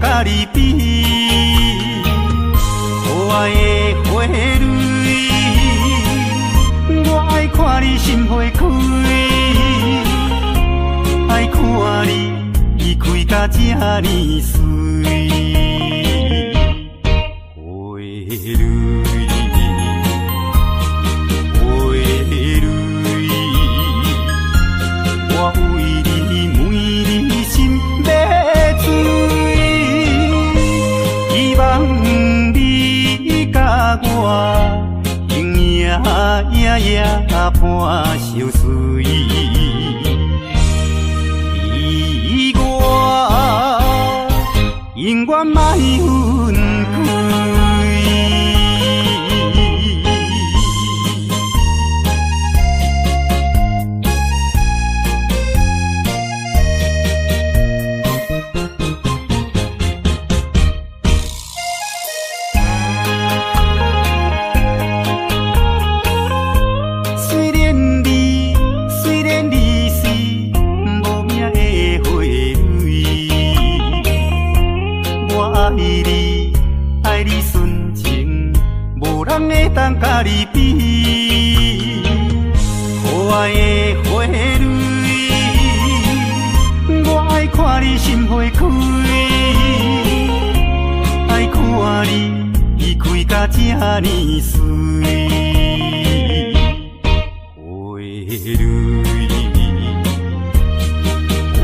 甲你比，可爱的花蕊，我爱看你心花开，爱看你开甲这呢水，花蕊。我永远伴相随，你我永远莫分开。当甲你比，可爱的花蕊，我爱看你心花开，爱看你开甲这呢水，花蕊。我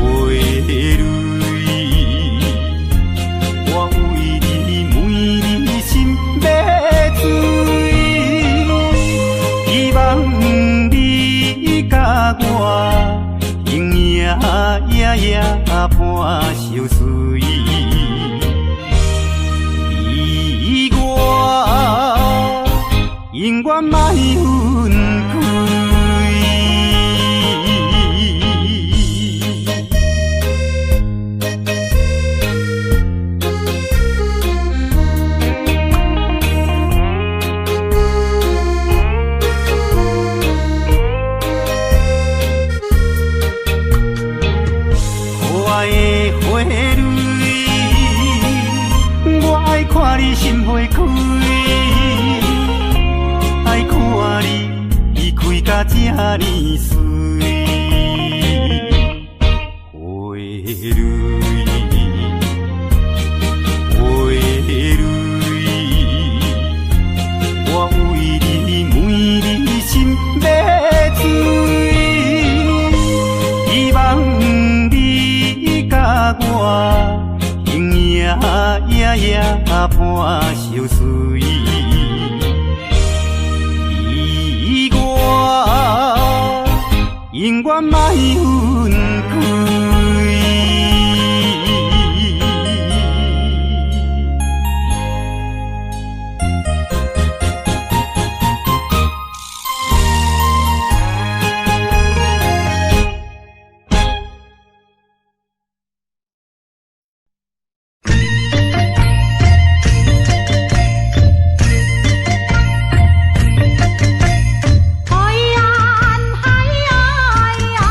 永远伴相随，你我永远莫分开。看你心花开，爱看你开甲这呢水，花蕊。我为你每日心要醉，希望你甲我永远伴相随，你我永远莫分开。海岸，海岸，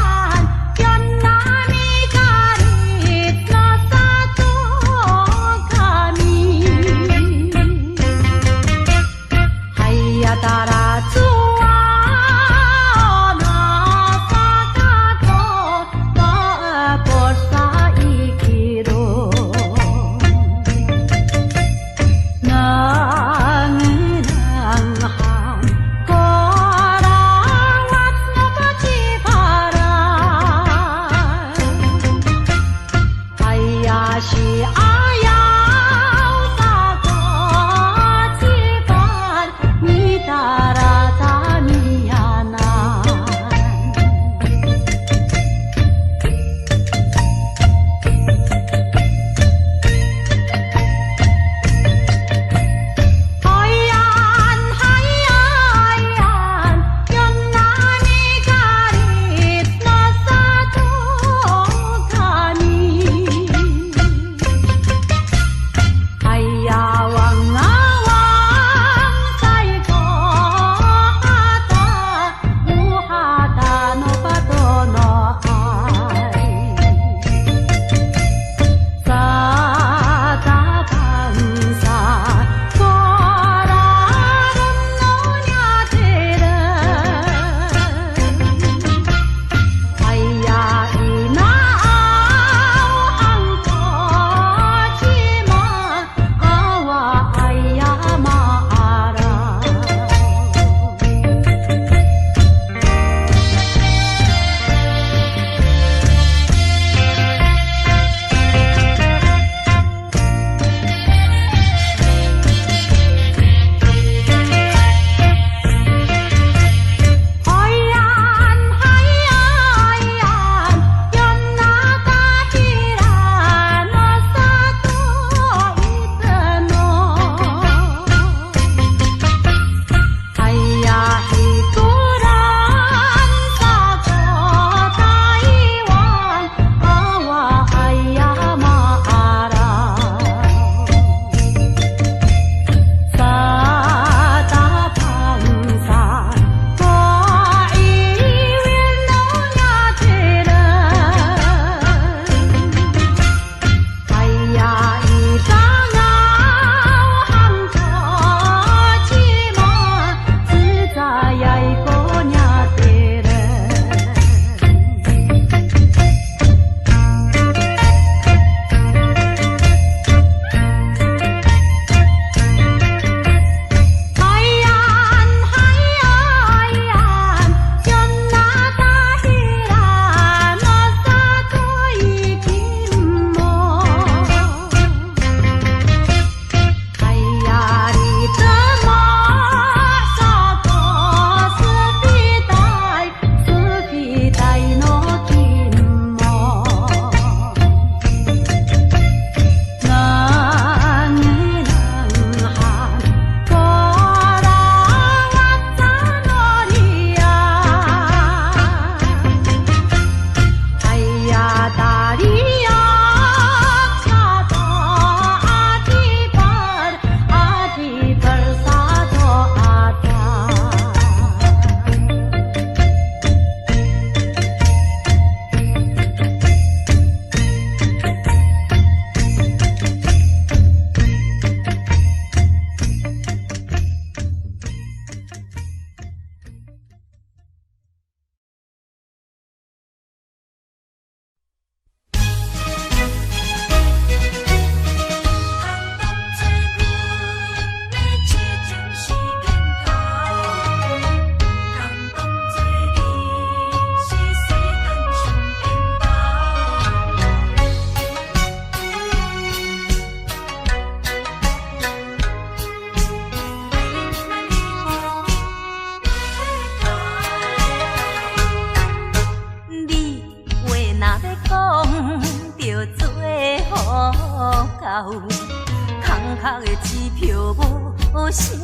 声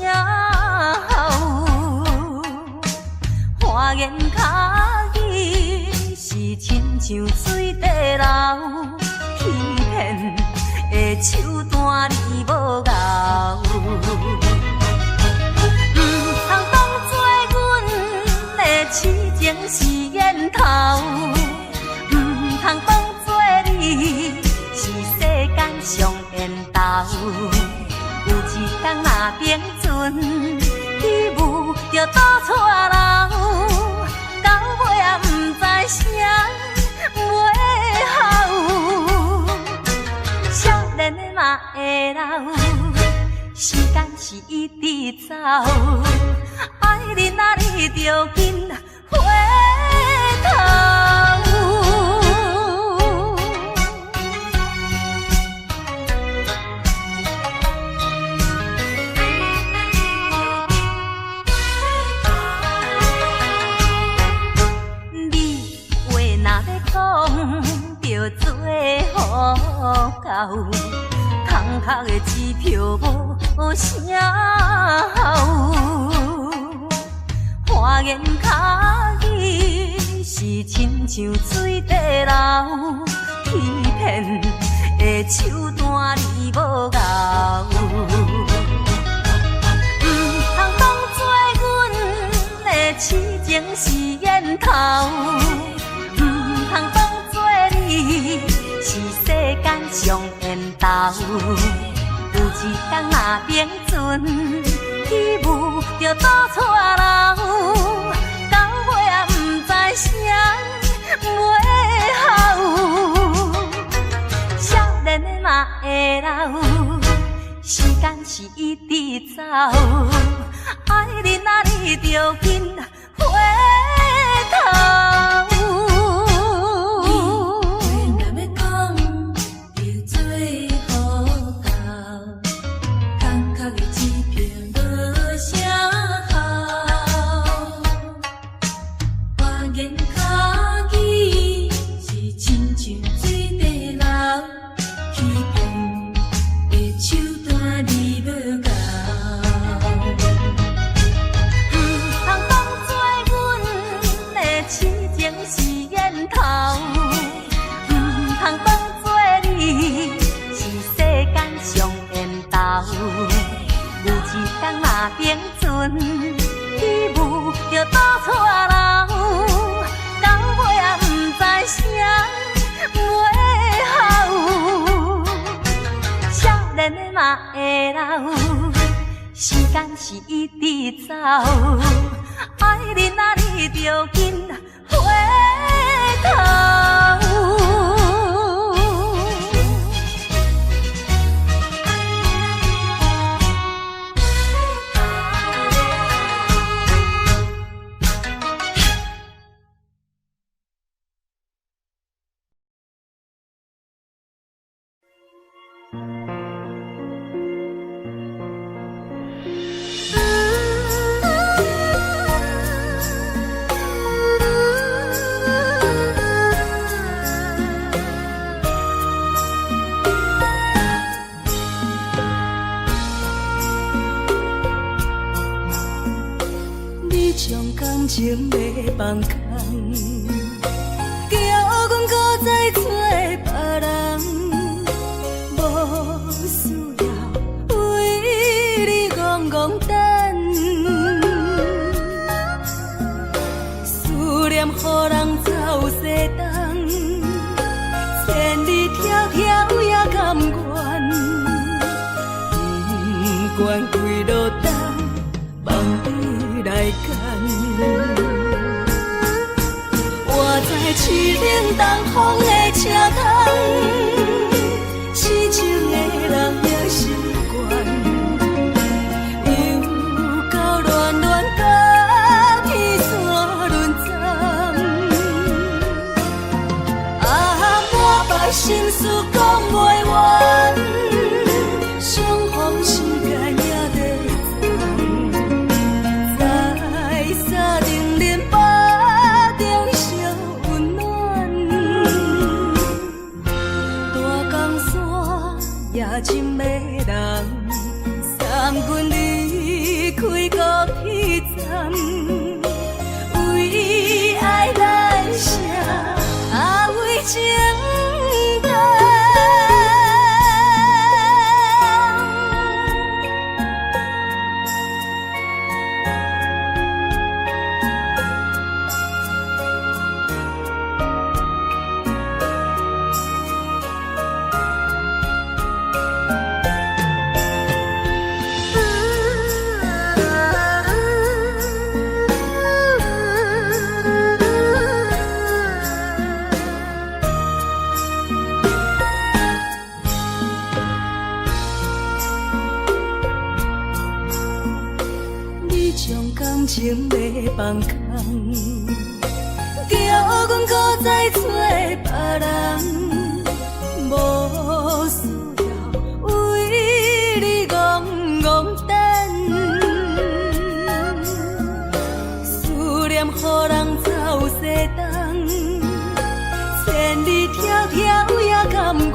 吼，花言巧语是亲像水地流，欺骗的手段你无咬。通当作阮的痴情是烟头，通当作你是世间上缘投。有一天若冰船起舞着倒错流，到尾也不知啥尾后，少年的嘛会老。时间是一直走，爱你啊，你着紧回头。你话若要讲，着做好到。空壳的支票无声吼，花言巧语是亲像水地流，欺骗的手段你无咬。通当作阮的痴情是烟头，通当作你是世间上缘投。有一天若冰船起舞着倒错流，到尾也不知啥尾后，少年的嘛会老。时间是一直走，爱你啊，你着紧回头。冰船起舞着倒错流，到尾也不知啥尾后，少年的嘛会老。时间是一直走，爱你啊，你着紧回头。情要放空，叫阮搁再找别人，无需要为你戆戆等。思念予人走西东，千里迢迢也甘愿，不管几路灯，梦里来赶。我在凄冷东风的车头，痴情的人也习惯，又到乱乱甲天山轮站。满腹心事讲袂完，相逢时间也在在沙定林巴中烧温暖。将感情要放空，叫阮搁再找别人，无需要为你戆戆等，思念予人走西东，千里迢迢也甘愿，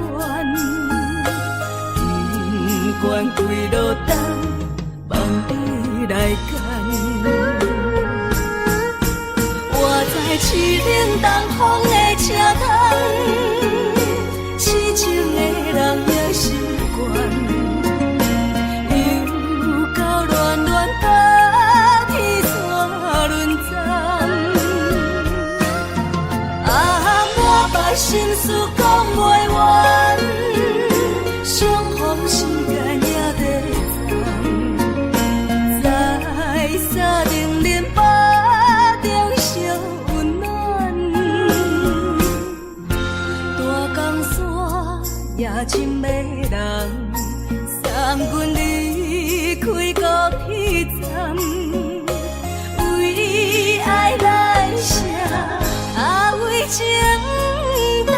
不管归路东，望你来牵。我在痴冷东风的车窗，痴情的人也习惯，又到乱乱把天线轮转。啊，满腹心事讲袂完，相逢时间也在站，在沙定林巴中相温暖。大江山也深的人，送阮离开高铁站，为爱来写，为情等。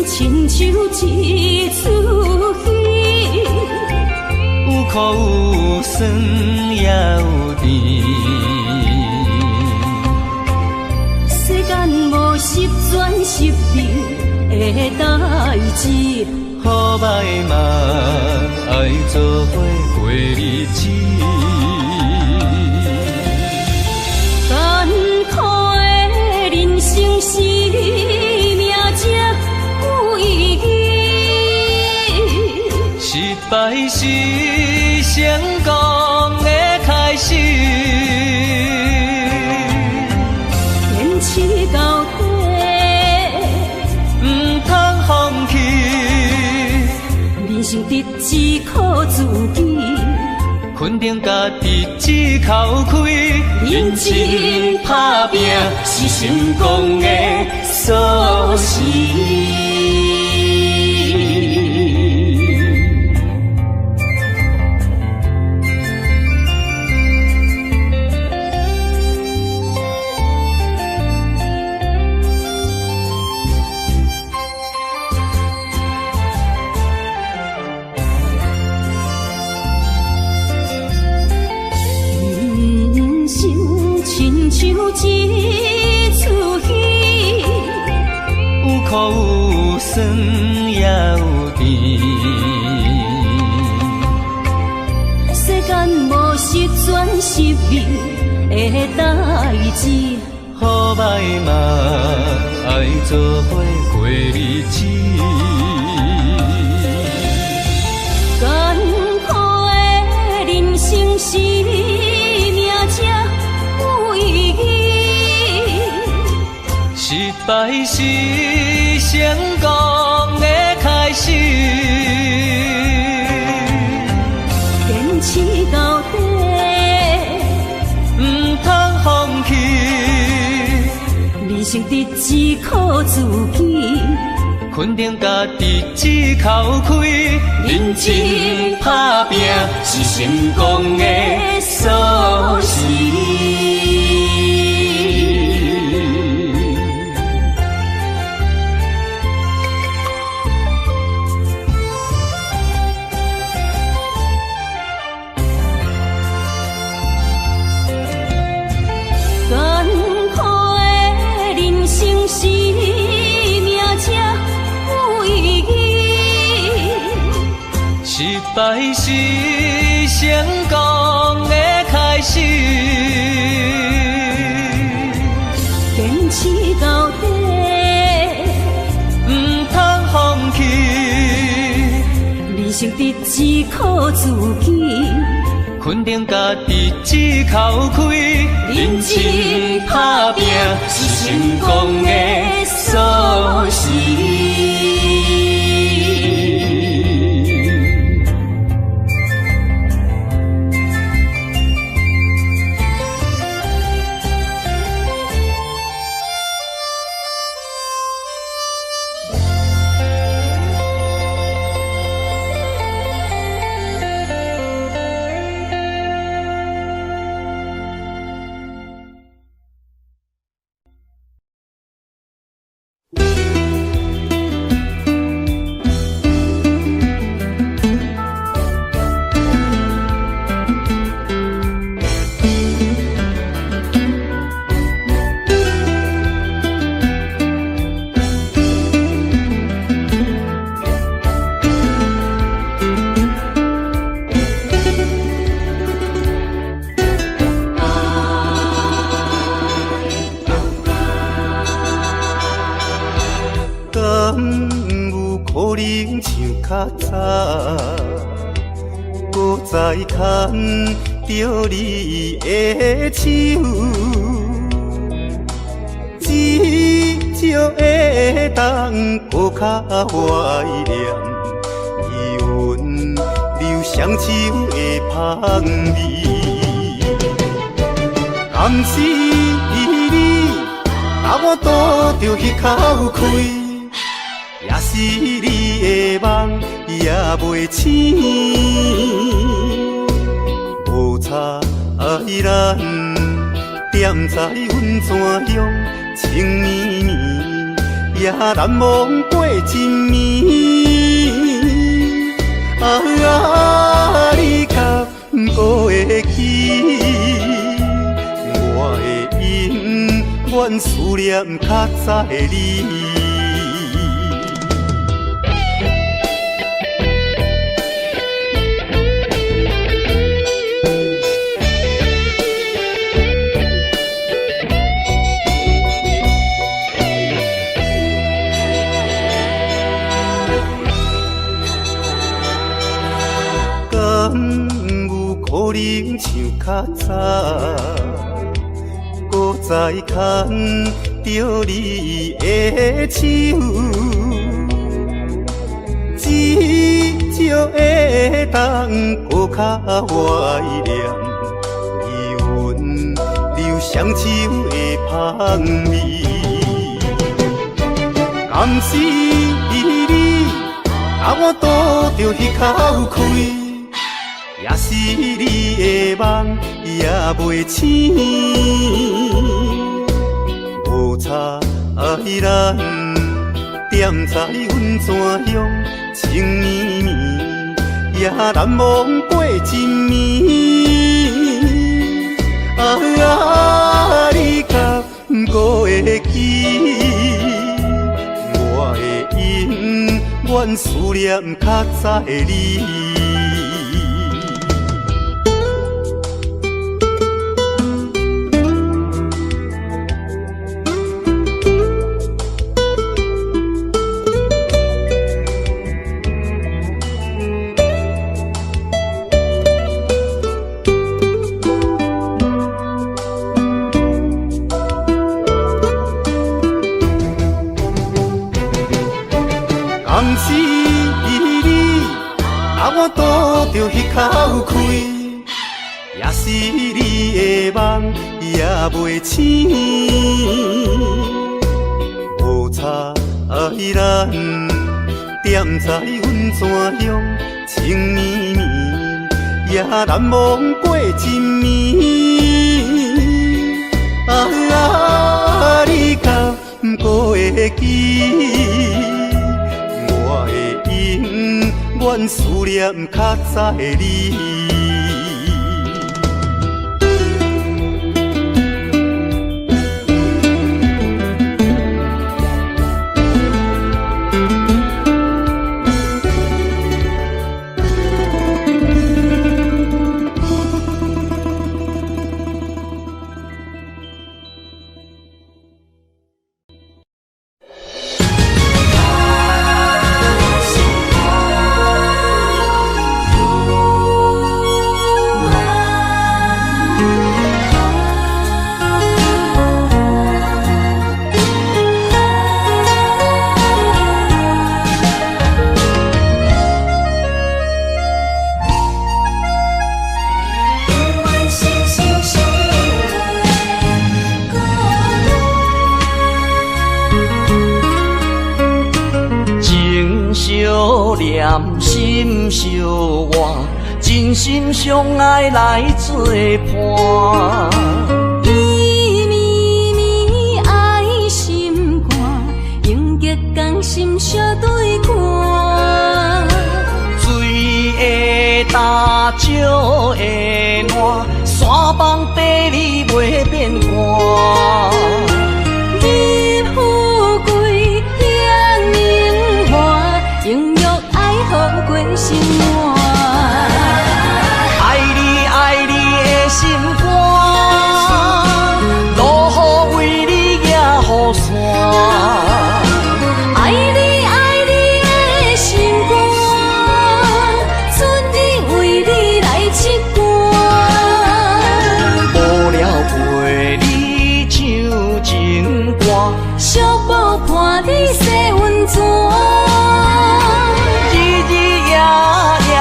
亲像一出戏，有苦有酸也有甜。世间无十全十美的代志，好歹嘛爱做伙过日子。艰苦的人生是命才有意义，失败是成功的开始。坚持到底，唔通放弃。人生得只靠自己，肯定家己只口开。认真打拼是成功的锁匙。亲像一出戏，有苦有酸也有甜。世间无十全十美的代志，好歹嘛爱做伙过日子。艰苦的人生是命才有意义，失败是成功的开始。坚持到底，唔通放弃。人生得只靠自己，肯定家己只口开。认真打拼是成功的锁匙。艰苦的人生是失败是成功的开始。坚持到底，唔通放弃。人生得只靠自己，肯定家己只口开，认真打拼是成功的锁匙。较早，搁再牵着你的手，至少会当搁较怀念余温留双手的香味。敢是你，把我倒着迄口气。也是你的梦也袂醒，无差咱踮在阮泉乡情绵绵，也难忘过一暝。你敢搁会记？我会永远思念较早的你。可能像较早，搁再牵着你的手，至少会当搁较怀念余温留双手的香味。敢是你，把我倒着迄口气。也是你的梦也袂醒，无差咱踮在阮泉乡情绵绵，也难忘过一暝。你敢搁会记？我会永远思念较早的你。敢是你，把我倒着迄口气。也是你的梦也袂醒，无差咱踮在阮泉乡情绵绵，也难忘过一暝。你敢搁会记？我会永远思念较早的你。相念，心相换，真心相爱来作伴。伊绵绵爱心肝，永结同心相对看。水会干，石会烂，山崩地裂袂变寒。日富贵享荣华，永浴爱好过生活。爱你爱你的心肝，落雨为你举雨伞。爱你爱你的心肝，春日为你来唱歌。无聊陪你唱情歌，小宝伴你洗温泉。日日夜夜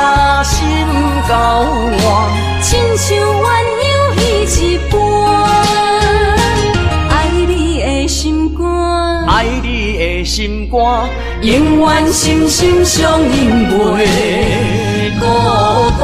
心交换，亲像鸳鸯彼一般。爱你的心肝，爱你的心肝，永远心心相印袂孤单。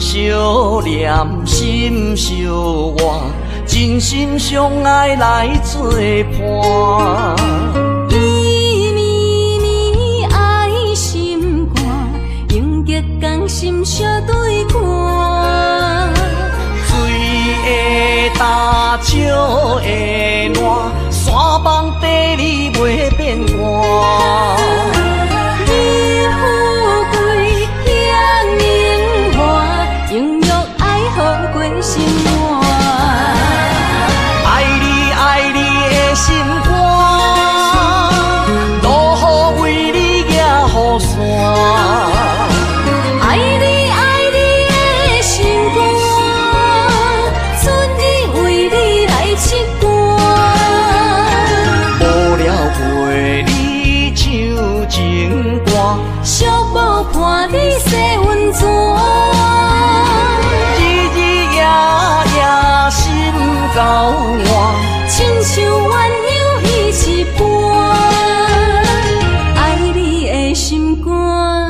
相念，心相换，真心相爱来作伴。伊绵绵爱心肝，永结同心相对看。水会干，石会烂，山崩地裂袂变寒。日富贵享荣华，永浴爱好过生活。爱你爱你的心肝，落雨为你举雨伞。爱你爱你的心肝，春日为你来唱歌。无聊陪你唱情歌，小宝伴你洗温泉。日日夜夜心交换，亲像鸳鸯彼一般。爱你的心肝，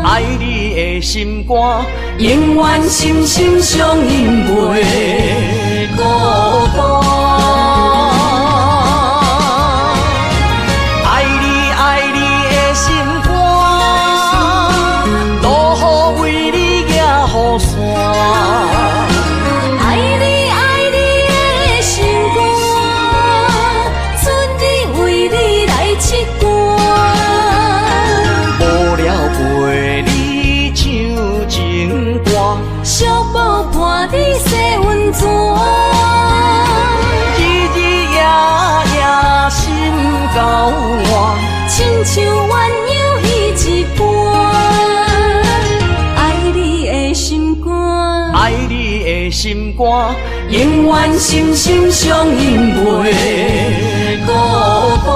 爱你的心肝，永远心心相印袂孤单。爱你爱你的心肝，落雨为你举雨伞。爱你爱你的心肝，春日为你来唱歌。无聊陪你唱情歌，小宝伴你洗温泉。日日夜夜心交换，亲像鸳鸯彼一般。爱你的心肝，爱你的心肝，永远心心相印袂孤单。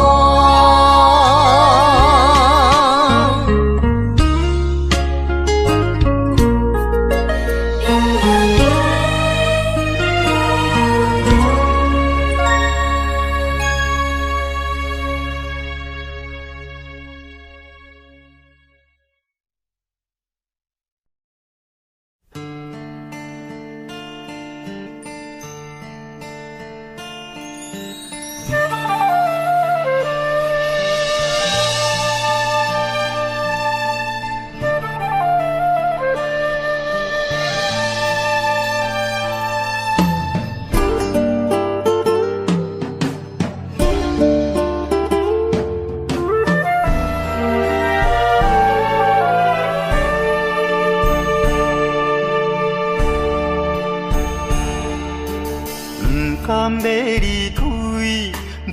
甘要离开，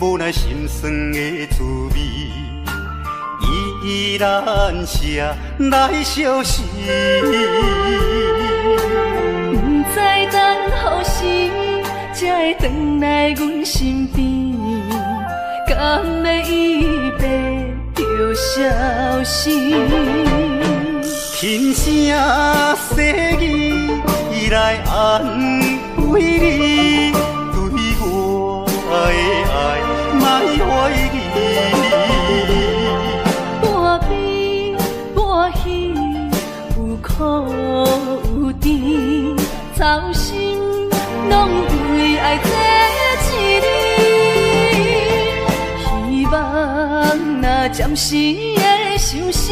无奈心酸的滋味，依然写来相思。不知等何时，会回来阮身边？敢会伊白着消失？轻声细语来安慰你，对我的爱莫怀疑。半悲半喜，有苦有甜，操心拢为爱这一日。希望若暂时的相思，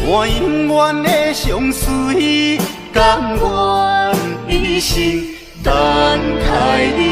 我永远的相随，甘愿一生等待你。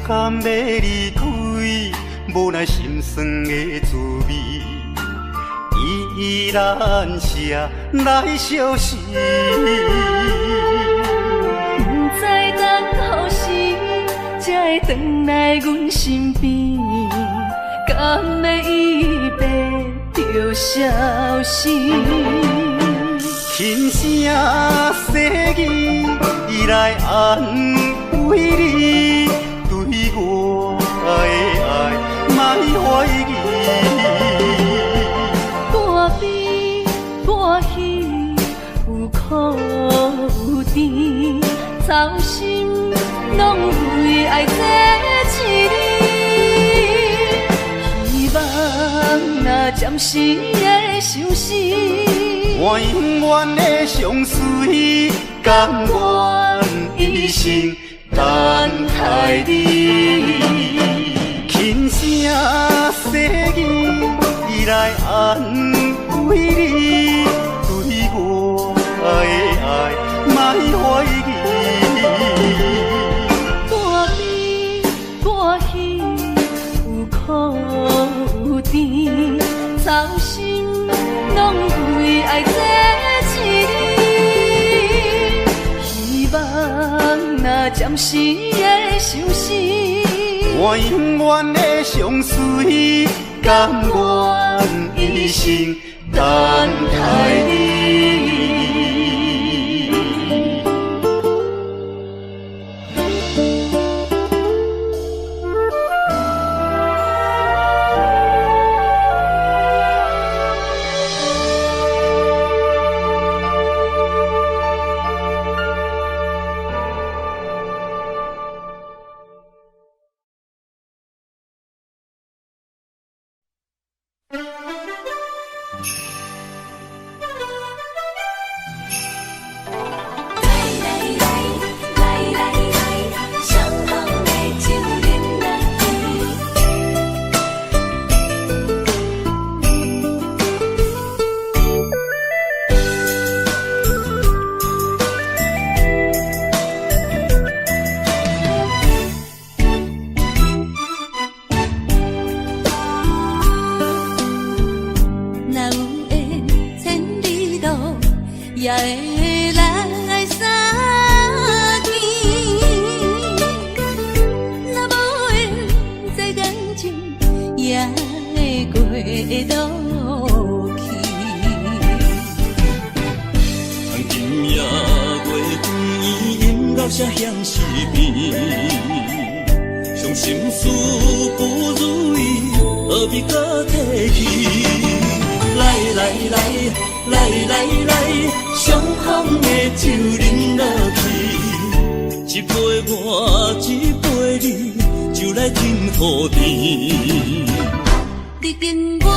甘要离开，无奈心酸的滋味，依然写来相思。不知等何时才会回来阮身边？敢会伊白着消失？轻声细语来安慰你，对我的爱莫怀疑。半悲半喜，有苦有甜，操心拢为爱这一日。希望若暂时的相思，我永远的相随，甘愿一生等待你。轻声细语来安慰你，对我的爱莫怀疑。半悲半喜，有苦有甜，操心拢为爱这一日。希望若暂时的相思，我永远的相随，甘愿一生等待你。也会来相见，若无缘这感情，也会过渡去。从今夜月光，莺鸟声响时边，伤心事不如意，何必搁提起？来来来来来来，相逢的酒饮落去，一杯我，一杯你，就来敬雨甜。你敬我，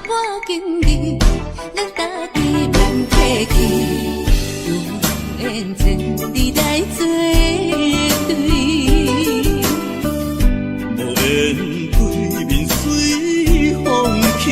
我敬你，咱家己免客气，有缘千里来作对。无缘对面随风去。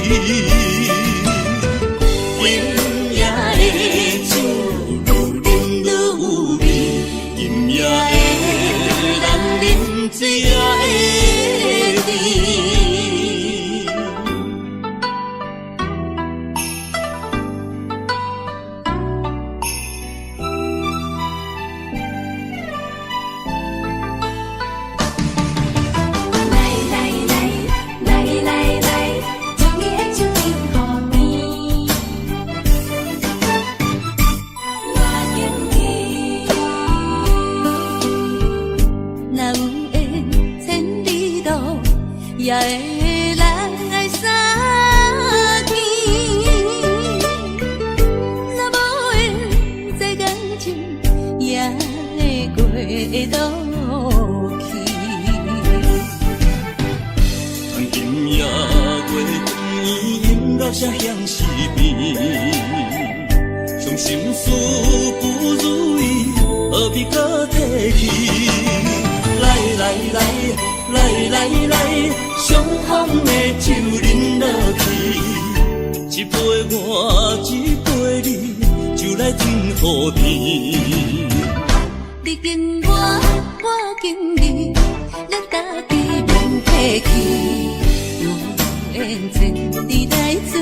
也会来相见。若无缘在感情，也会过渡去。长今夜月光暝，引到声响是变。伤心事不如意，何必搁提起？来来来来来来，相逢的酒饮落去，一杯我，一杯你，就来甜乎甜。你紧我，我紧你，咱家己免客气，有缘前你来作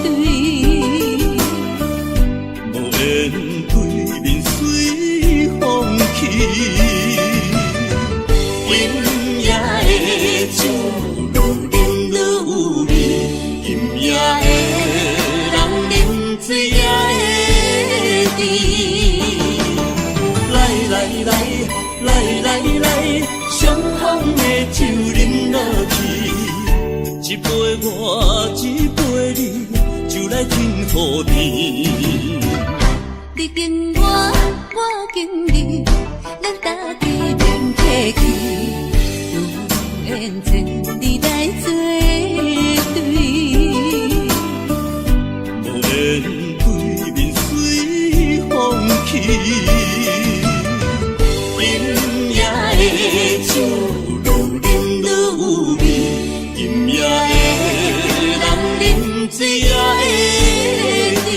对。无缘对面随风去。今夜的酒愈饮愈有味，今夜的人饮醉也会甜。来来来来来来，相逢的酒饮落去，一杯我，一杯你，就来甜乎甜。你紧我，我紧你，咱家己免客气，有缘前你来作对。无缘对面随风去，今夜的酒愈饮愈有味，今夜的人饮醉也会甜。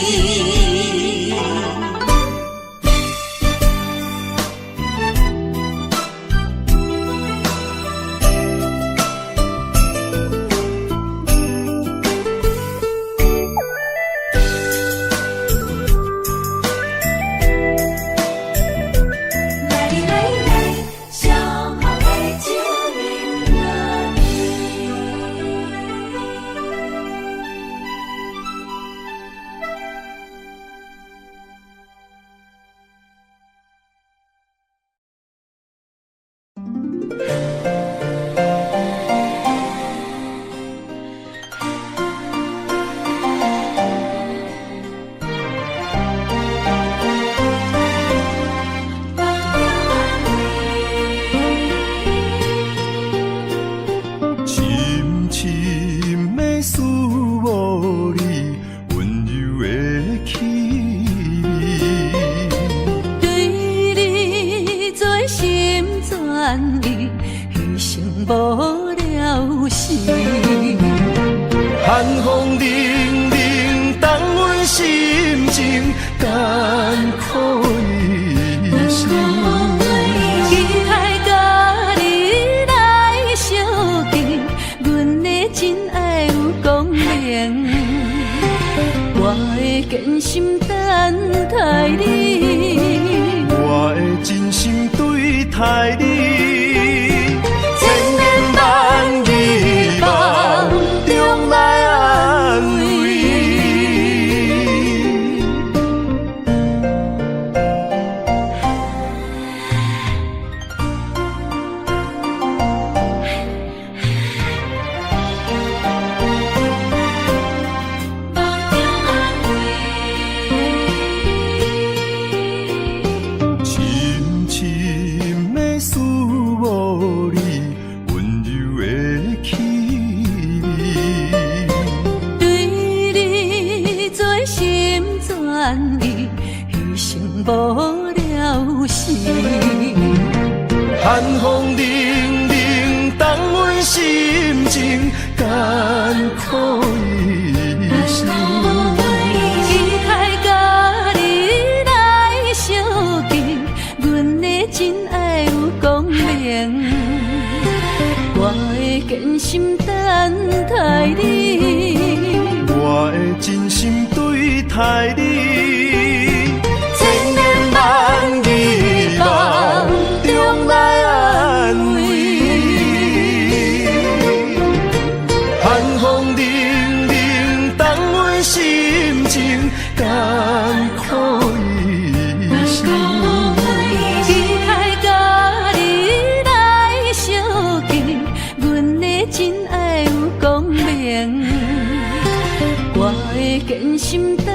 寒风凛凛，冻阮心情，艰苦一生。期待甲你来相见，阮的真爱有光明，我会坚心等待你，我会真心对待你。无了时，寒风凛凛，冻阮心情，艰苦一生。期待甲你来相见，阮的真爱有光明，我会坚心等待你，我会真心对待你。中来安慰，寒风凛凛，冻阮心情，艰苦一生。期待甲你来相见，阮的心等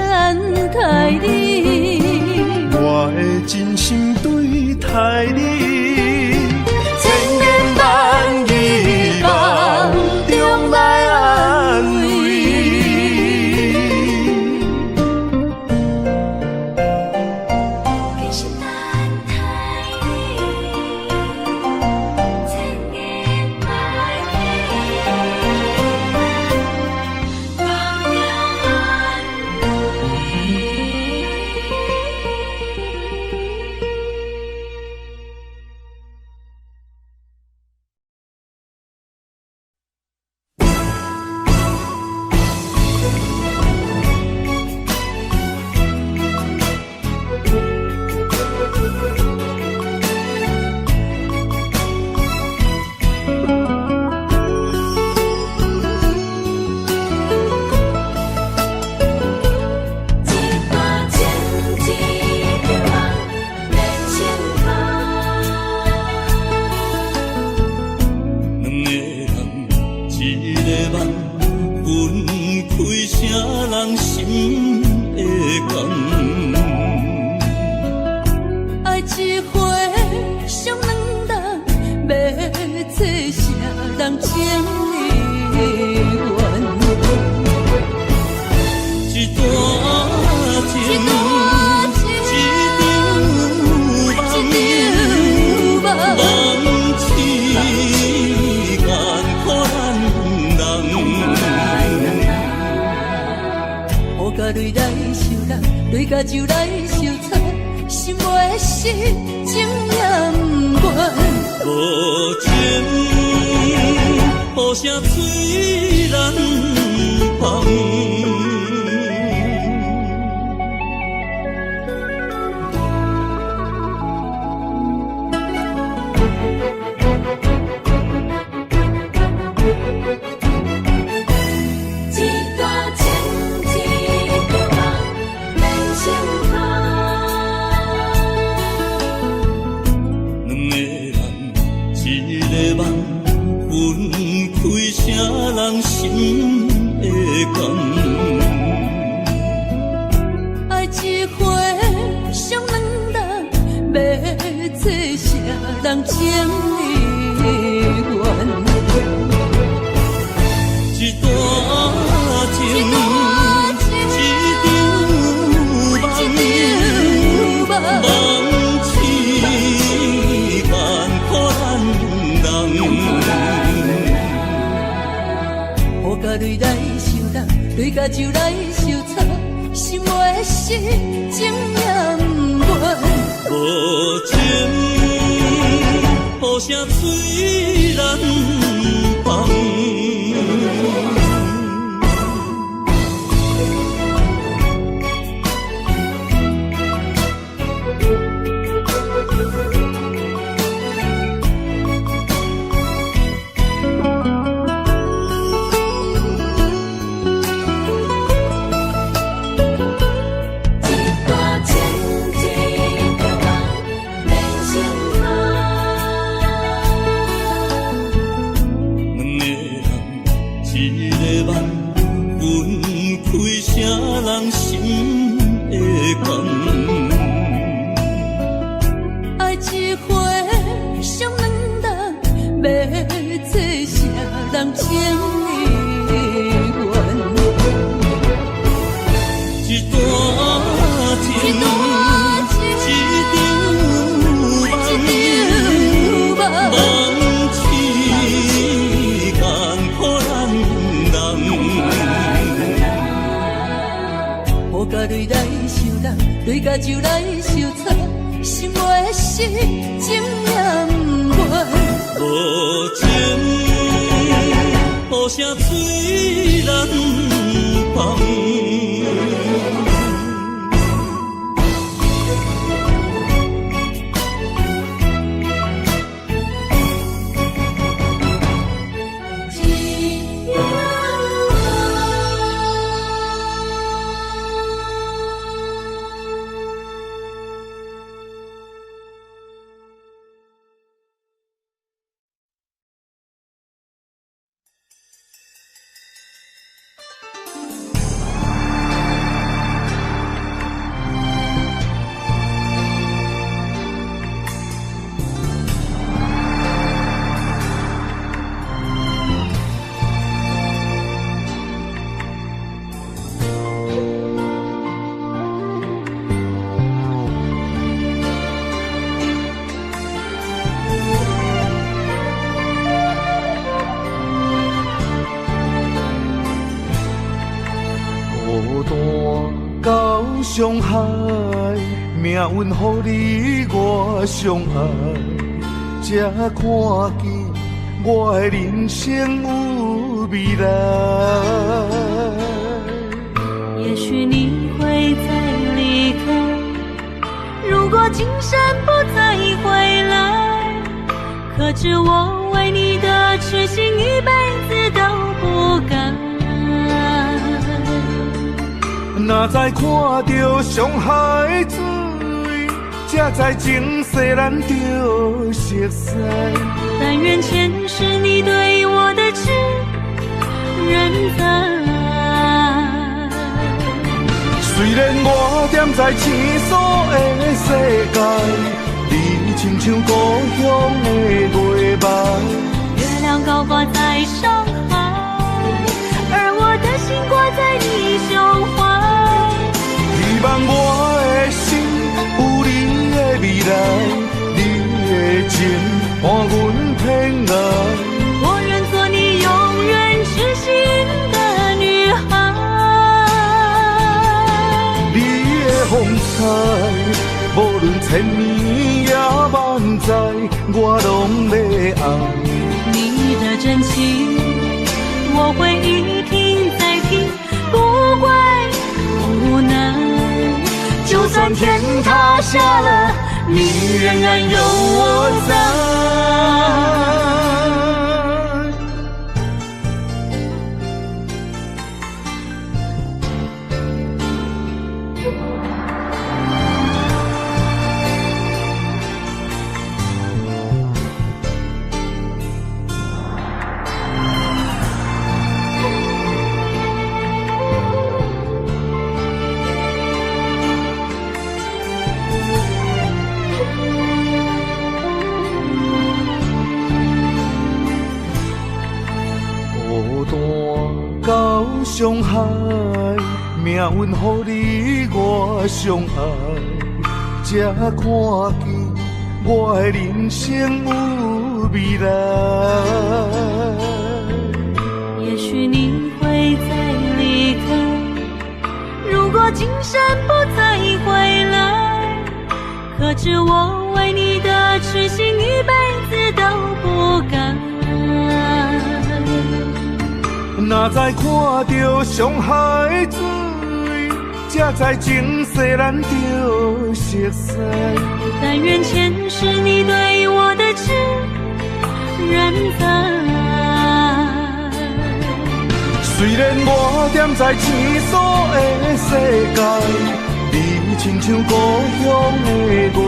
待你，我的真心对待你，千言万语梦中来安慰。真心等待你，千言万语梦中安慰。一段情，一个梦，连成两个人，一个梦，分开啥人心会甘？爱一回伤两人，要做啥人情意缘？一段情，一场梦，梦痴眼可咱人。雨甲泪来受人，泪甲酒来受惨，心袂死，情也不愿。无情，雨声催人香。一段情，一个梦，连成两个人，一个梦，分开啥人心会甘？爱一回伤两人，要做啥人情意缘？一段情，一场梦，梦痴眼可咱人。雨甲泪来受人，泪甲酒来受惨，心袂死，情也不愿。无情，雨声催人香。一段情，一个梦，连成两个人，一个梦，分开啥人心会甘？爱一回伤两人，要做啥人情意缘？一段情，一场梦，梦痴眼可咱人。雨甲泪来受人，泪甲酒来受惨，心袂死，情也不愿。无情，雨声催人香。伤害，命运予你我相爱，才看见我的人生有未来。也许你会再离开，如果今生不再回来，可知我为你的痴心一辈子都不改。若再看到伤害水，才知前世咱就熟悉。但愿前世你对我的痴仍在。虽然我踮在青锁的世界，你亲像故乡的月白。月亮高挂在上海，而我的心挂在你胸怀。希望我的心有你的未来，你的情伴阮偏爱。我愿做你永远痴心的女孩。你的风采，无论千年也万载，我拢要爱。你的真情，我会一听再听，不怪无奈。就算天塌下了，你仍然有我在。到伤害，命运予你我相爱，才看见我的人生有未来。也许你会再离开，如果今生不再回来，可知我为你的痴心一辈子都不改。若再看到伤害水，才知前世咱就熟悉。但愿前世你对我的痴仍在。虽然我踮在青锁的世界，你亲像故乡的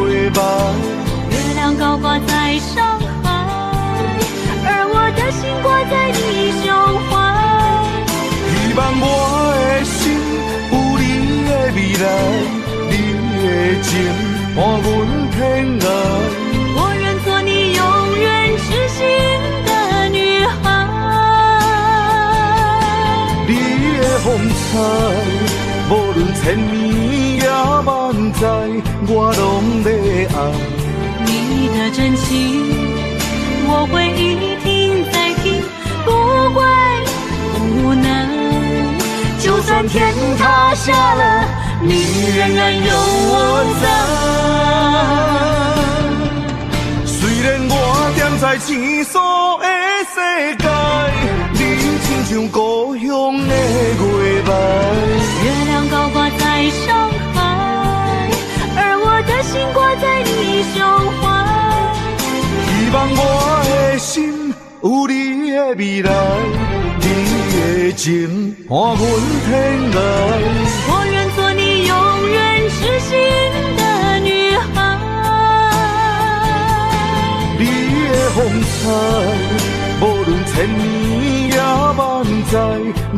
月白。月亮高挂在上海，而我的心挂在你胸怀。希望我的心有你的未来，你的情伴阮偏爱。我愿做你永远痴心的女孩。你的风采，无论千年也万载，我拢要爱。你的真情，我会一听再听，不怪无奈。就算天塌下了，你仍然有我在。虽然我踮在青锁的世界，你亲像故乡的月白。月亮高挂在上海，而我的心挂在你胸怀。希望我的心有你的未来，你的情伴阮偏爱。我愿做你永远痴心的女孩。你的风采，无论千年也万载，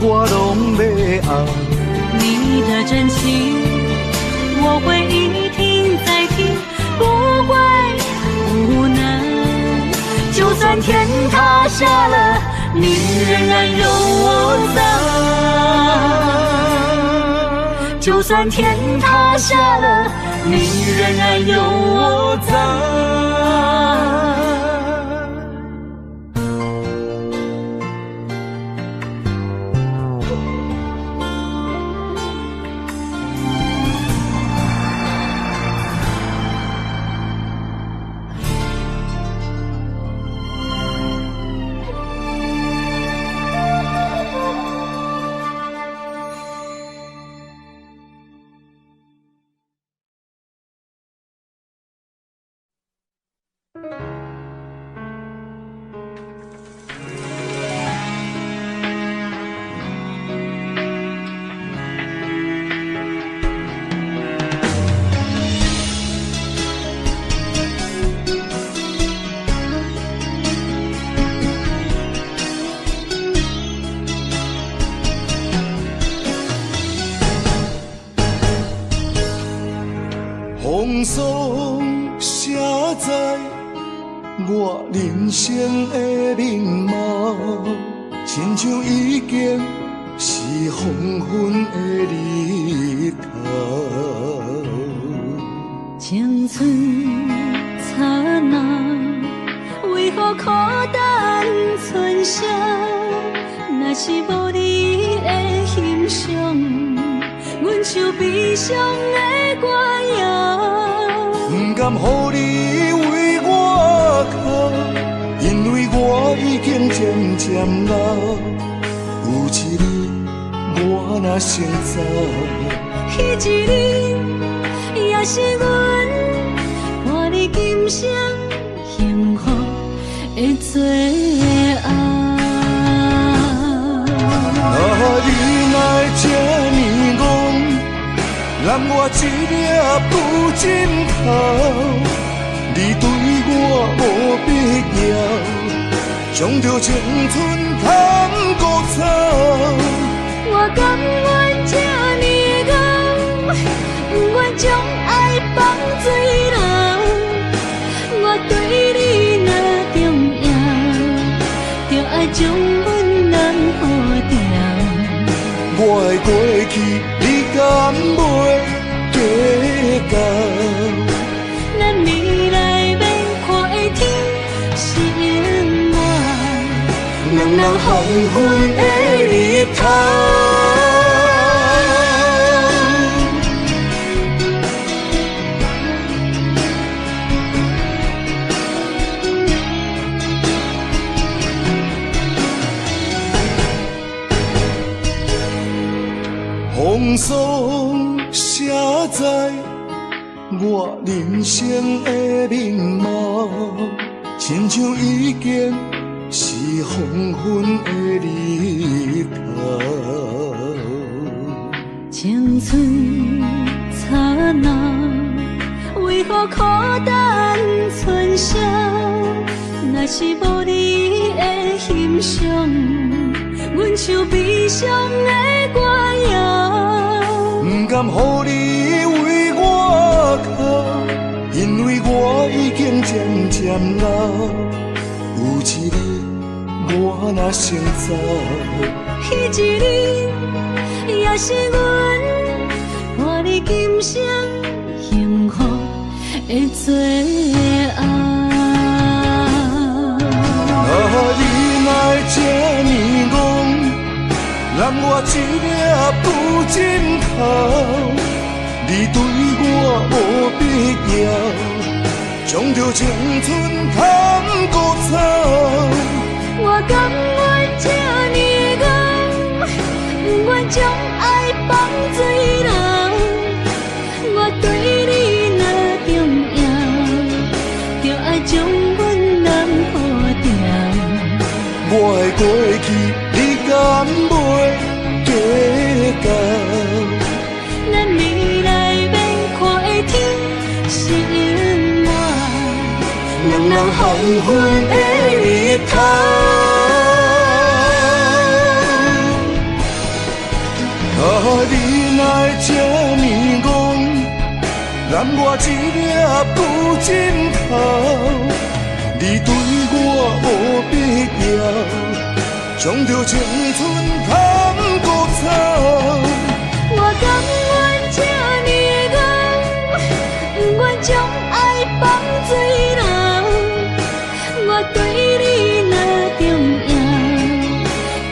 我拢要爱。你的真情，我会一听再听，不怪无奈。就算天塌下了，你仍然有我在。就算天塌下了，你仍然有我在。风霜写在我人生的面貌，亲像已经是黄昏的日头。青春刹那，为何孤单剩下？若是无你的欣赏，阮像悲伤的歌谣。不甘予你为我哭，因为我已经渐渐老。有一日我若先走，彼一日也是阮伴你今生幸福的最后。你哪会这呢戆，揽我一粒不枕头？你对我无必要，将着青春贪古草。我甘愿这呢戆，不愿将爱放水流。我对你若重要，就爱将阮人付掉。我的过去，你敢袂计较？咱未来免看的天是永远，两人黄昏的日头。风霜写在我人生的面貌，亲像已经是黄昏的日头。青春刹那，为何孤单剩下？若是无你的欣赏，阮像悲伤的歌谣。不甘予你为我哭，因为我已经渐渐老。有一日我若先走，彼一日也是阮伴你今生幸福的最后。你哪会这呢戆，揽我一粒不枕头？你对我无必要，将着青春贪古草。我甘愿这呢戆，不愿将爱放水流。我对你若重要，就爱将阮人付掉。我的过去，你敢袂计较？咱未来免看的天是永远，两人黄昏的日头。你哪会这呢戆，揽我一粒不枕头？你对我无必要，将着青春贪古草。我甘愿这呢戆，不愿将爱放水流。我对你若重要，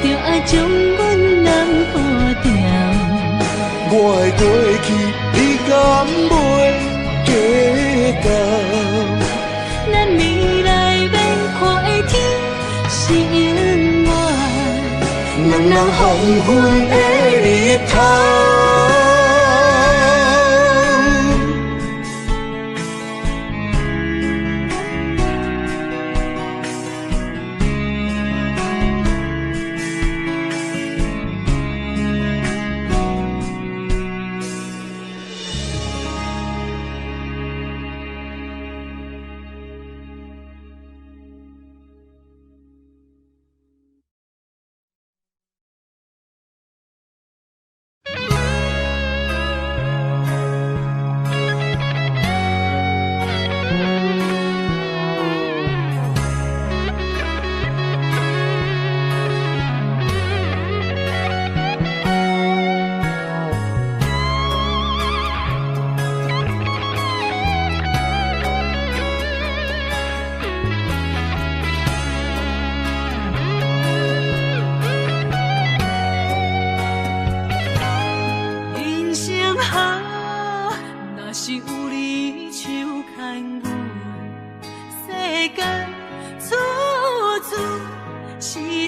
就爱将阮人付掉。我的过去，你敢袂计较？咱未来免看的天是永远，两人黄昏的日头。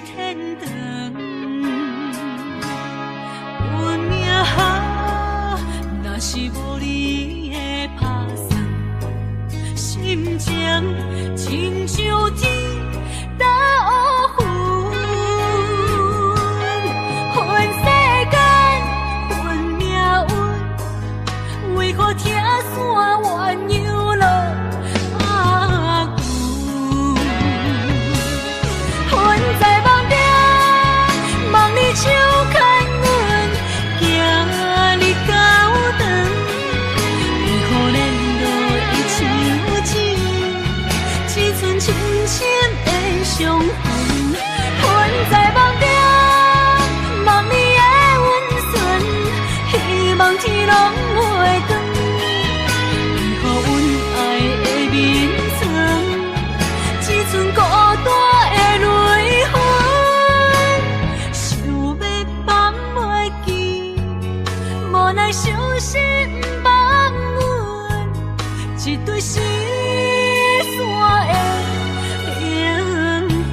天长。阮命好，若是无你的打算，心情亲像天打乌云，恨世间，恨命运，为何听山怨游落阿牛？恨在梦中，梦里手牵阮，行日到长，为何连落伊像钱，只剩深深的伤痕？恨在梦中，梦里的温存，希望天拢袂光。为何阮爱的眠床，只剩孤单的泪痕？想要放袂记，无奈伤心放阮一堆失散的灵魂。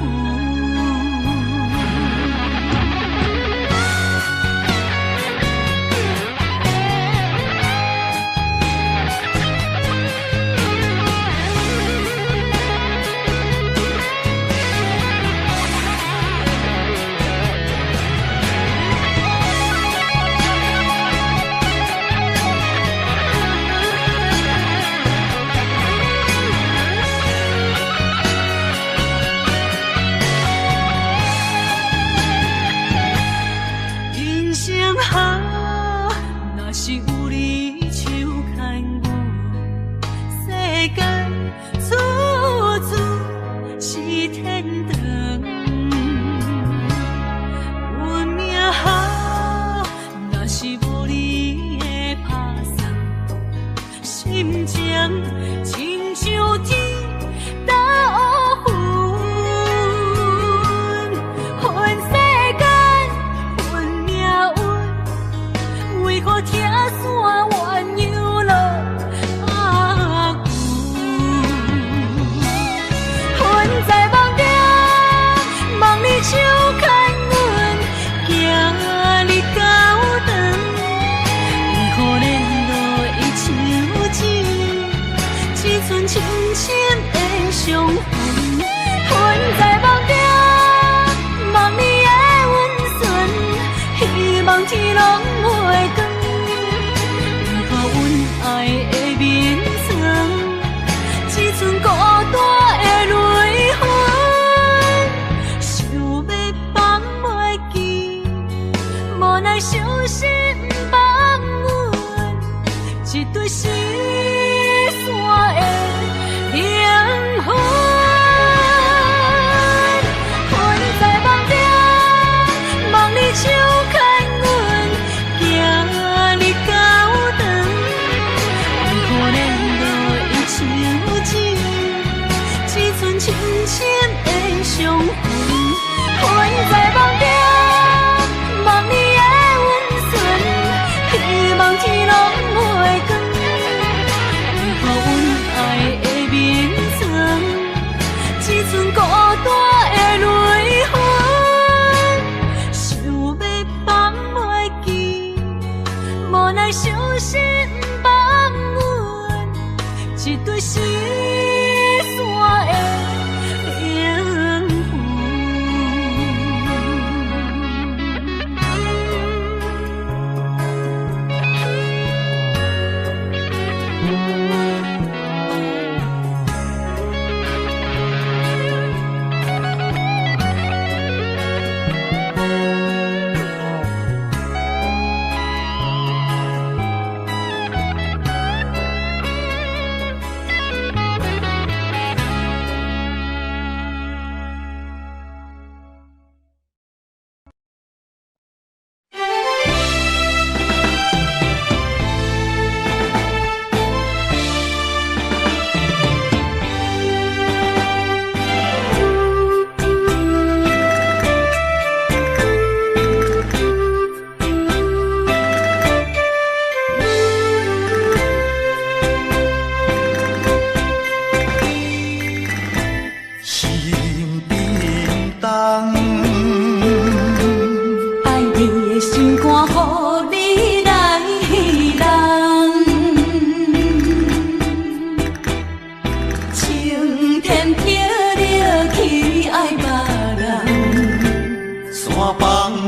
人生好，若是有你手牵我，世间处处是天堂。阮命好，若是无你的打算，心情亲像天打乌云，恨世间，恨命运，为何听山怨游落阿牛？恨在梦中，梦里手牵阮，行日到长，为何连落伊像钱，只剩深深的伤痕？恨在梦中，梦里的温存，希望天拢袂光。为何阮爱的眠床，只剩孤单的泪痕？想要放袂记，无奈伤心放阮一堆失散的灵魂。恨在梦中，梦里手牵阮，行日到长，为何连落伊像钱，只剩深深的伤痕？恨在梦中，梦里的温存，希望天拢袂光。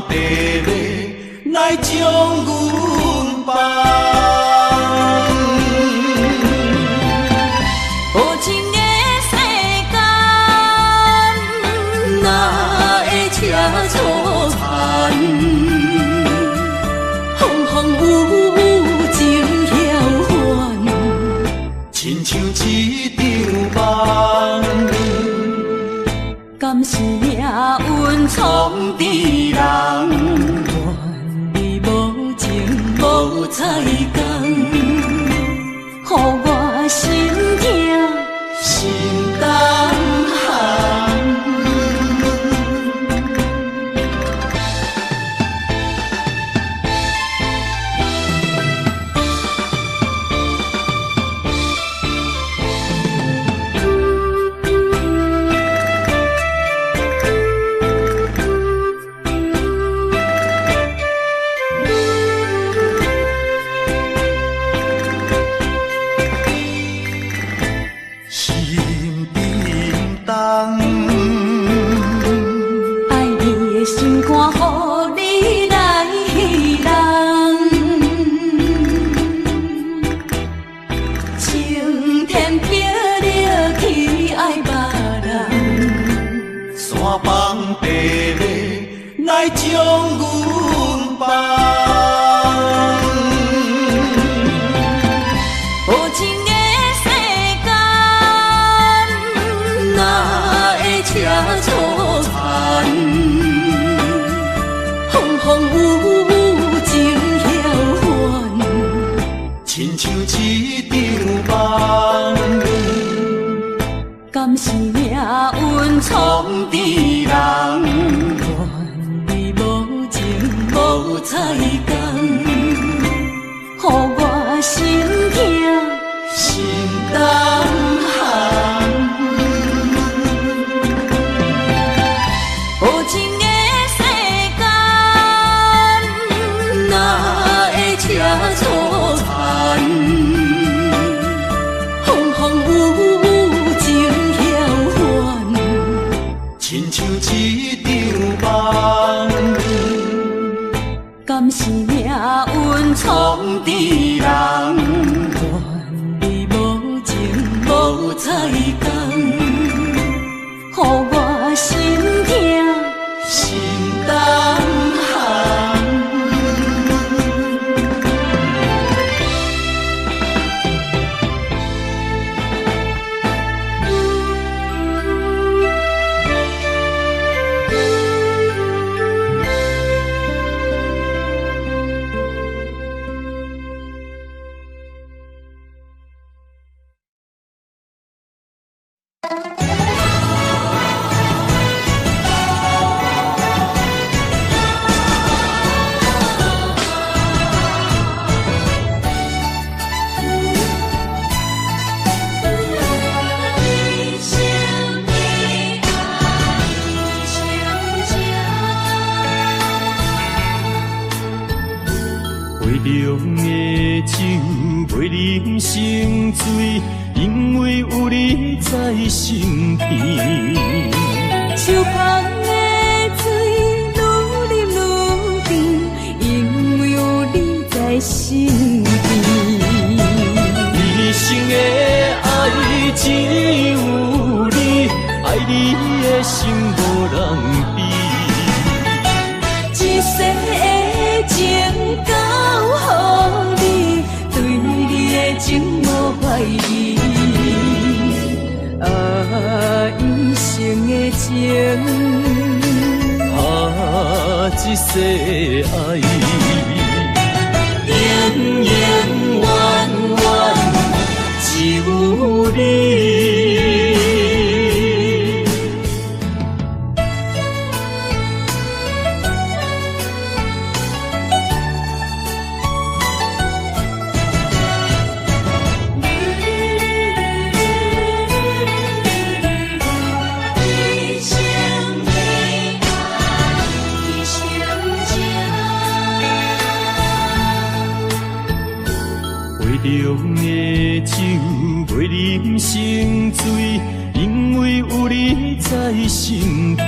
地礼来将阮放。无情的世间，哪会车错牵？风风雨雨情晓还，亲像一场梦。敢是命运创治人？愿你无情无彩工，予我心痛心动寒。来将阮放。无情的世间，哪会车错牵？风风雨雨情晓还，亲像一场梦。敢是命运创治人？无彩工，予我心痛心动寒。无情的世间，哪会车错牵？风风雨雨情晓还，亲像一场梦。敢是命运创治人？愿你无情无彩工，予我心痛心动寒。中的酒袂啉成醉，因为有你在身边。手捧的水愈啉愈甜，因为有你在身边。一生的爱只有你，爱你的心无人比。一世的情交予你，对你的情无怀疑。一生的情，一世爱，永永远远只有你。中的酒袂啉成醉，因为有你在身边。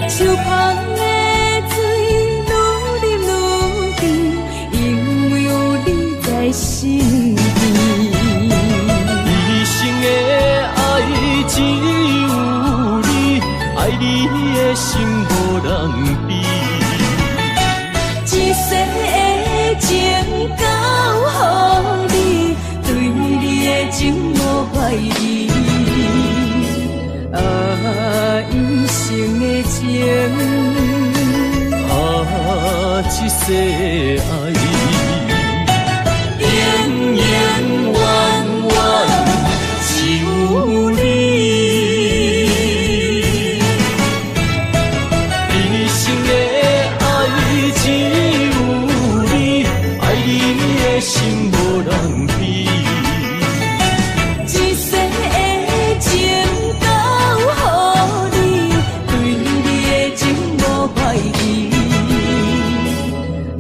手捧的人比。一世的情交予你，对你的情无怀疑。啊，一生的情，啊，一世爱，永永远远只有你。一生的爱只有你，爱你的心无人比。一世的情交予你，对你的情无怀疑。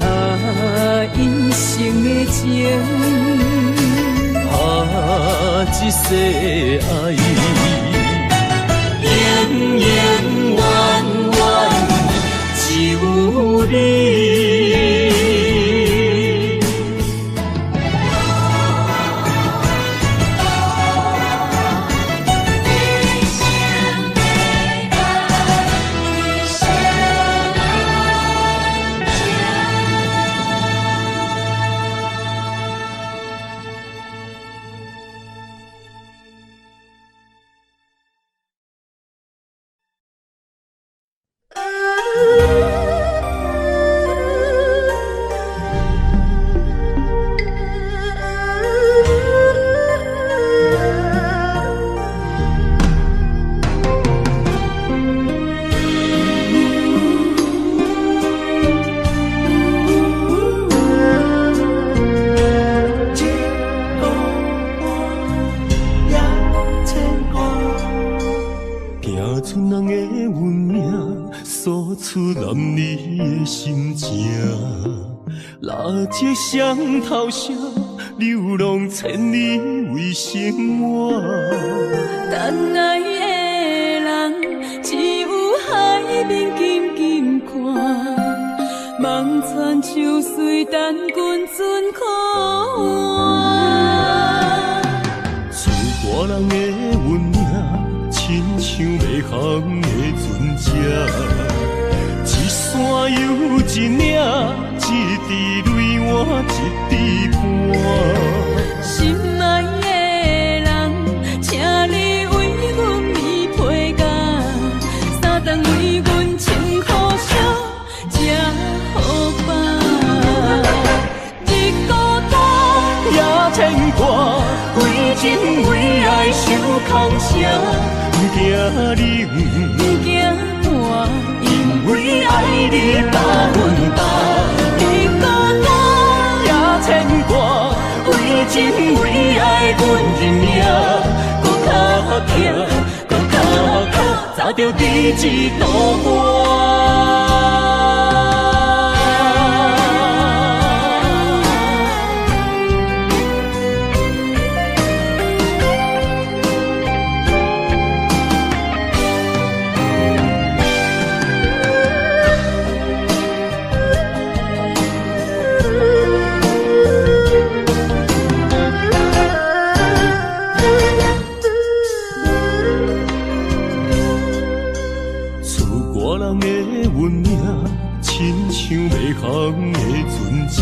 啊，一生的情，啊，一世爱，永永远远只有你。这双头蛇流浪千里为生活，等爱的人只有海面静静看，望穿秋水等君尊可换。厝大人的运命，亲像袂航的船只，一山又一岭，一滴泪我一滴汗。心爱的人，请你为阮依被甲，三顿为阮穿苦烧，吃好饱。日孤单也牵挂，为情为爱受空城，不惊冷，不惊寒，因为爱你百分百。日孤单也牵挂，为情为爱阮认命，搁较强，搁较靠，早着伫一道我。航的船只，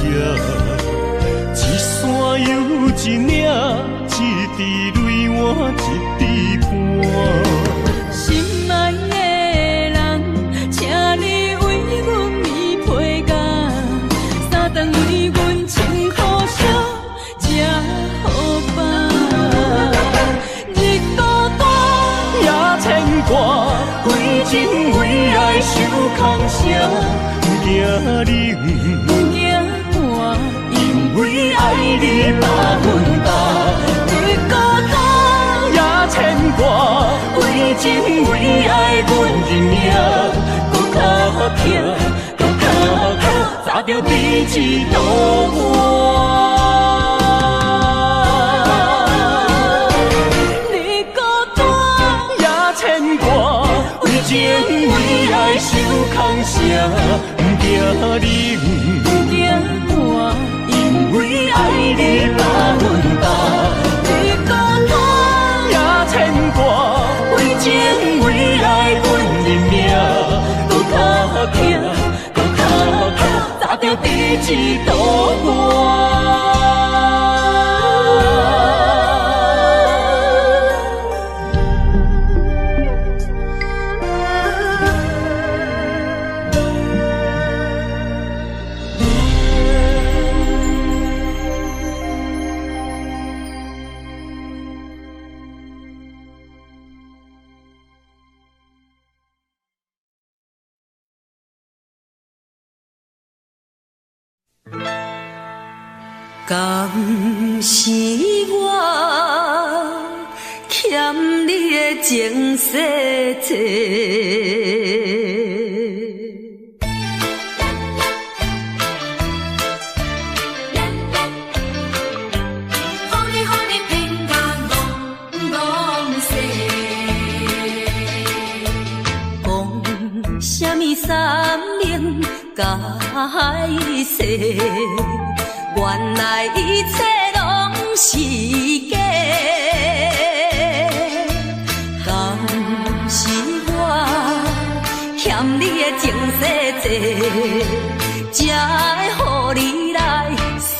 一山又一岭，一滴泪我一滴汗。心爱的人，请你为阮依被甲，三顿为阮穿苦烧，吃好饱。日孤单也牵挂，为情为爱受空城。不惊冷，不惊寒，因为爱你百分百。日孤单也牵挂，为情为爱阮认命，搁较强，搁较靠，早着伫一道我。日孤单也牵挂，为情为爱受空城。不惊冷，不惊寒，因为爱你百分百。日孤单也牵挂，为情为爱阮认命，搁较踏着第一道岸。敢是我欠你的情世多，予你偏甲戆世，讲什么三明解释？原来一切拢是假，敢是我欠你的情世多，才会予你来世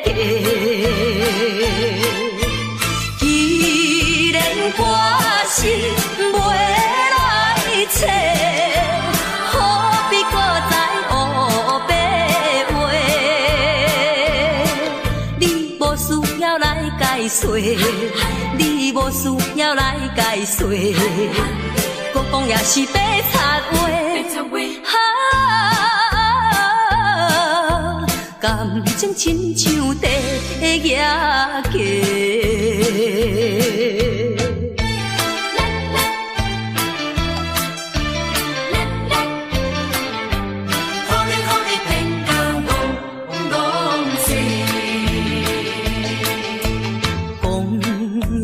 界。既然我是袂来找，何必搁再黑白？解说，你无需要来解说，搁讲也是白插话。感情亲像地野鸡。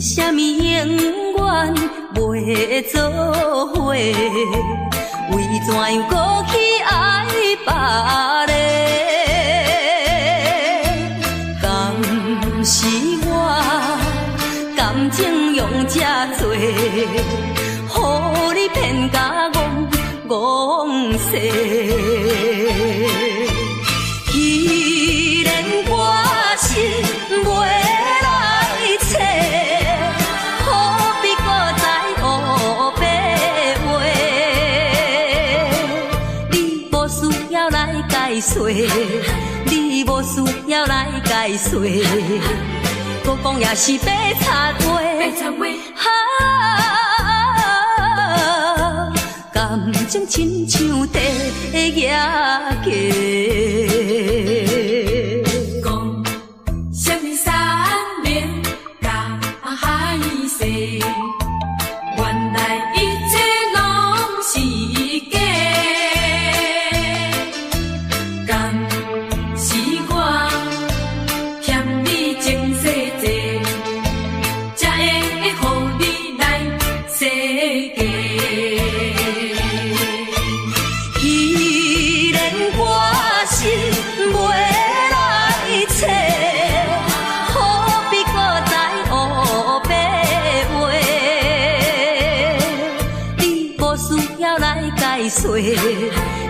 什么永远袂做伙？为怎样搁去爱别个？敢是我感情用这多，予你骗甲戆世。既然我是袂来找，解说，你无需要来解说，搁讲也是白插话。感情亲像地野鸡。讲什么三明甲海誓，原来一切拢是假。解说，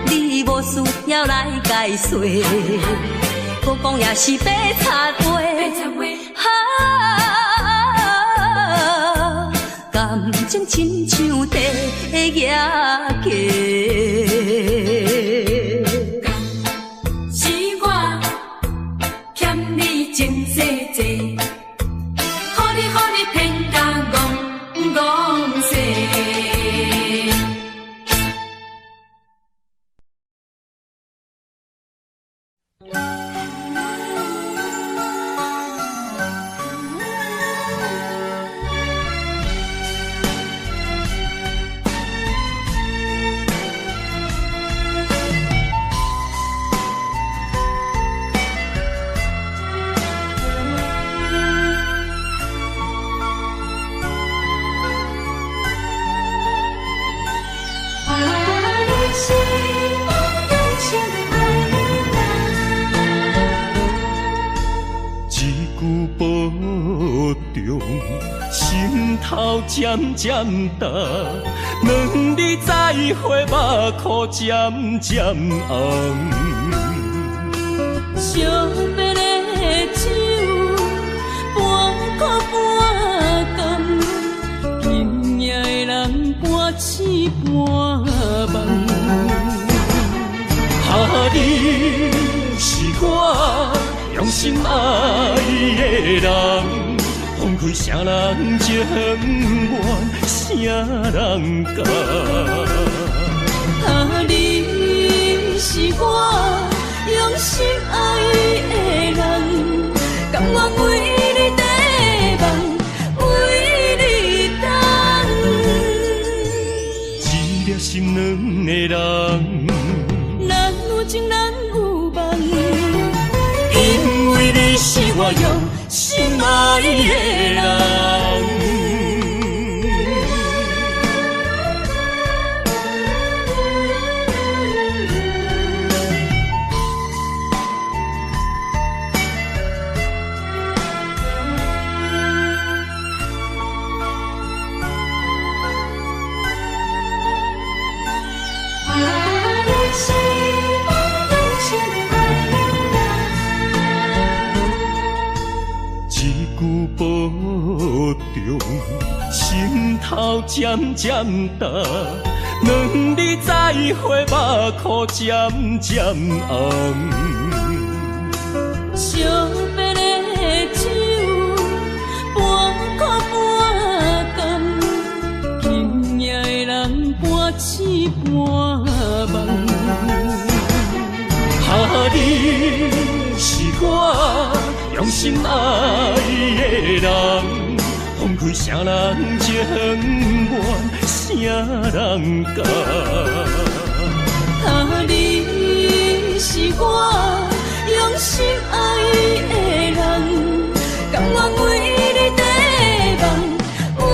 你无需要来解说，搁讲也是白插话。感情亲像地野鸡。是我欠你情世多，予你骗甲戆世。是我用心的爱你。心头渐渐重，两字再会，目眶渐渐红。惜别的酒，半苦半甘，今夜的人半醒半梦。你是我用心爱的人，放开啥人情愿，啥人甘。你是我用心爱的人，甘愿为你地梦，为你等。一粒心两个人，咱有情咱有梦，因为你是我用心爱的人。保重，心头渐渐重，两字再会，目眶渐渐红。惜别的酒，半苦半甘，今夜的人半醒半梦。你是我用心爱的人，放开啥人情愿，啥人甘。你是我用心爱的人，甘愿为你地梦，为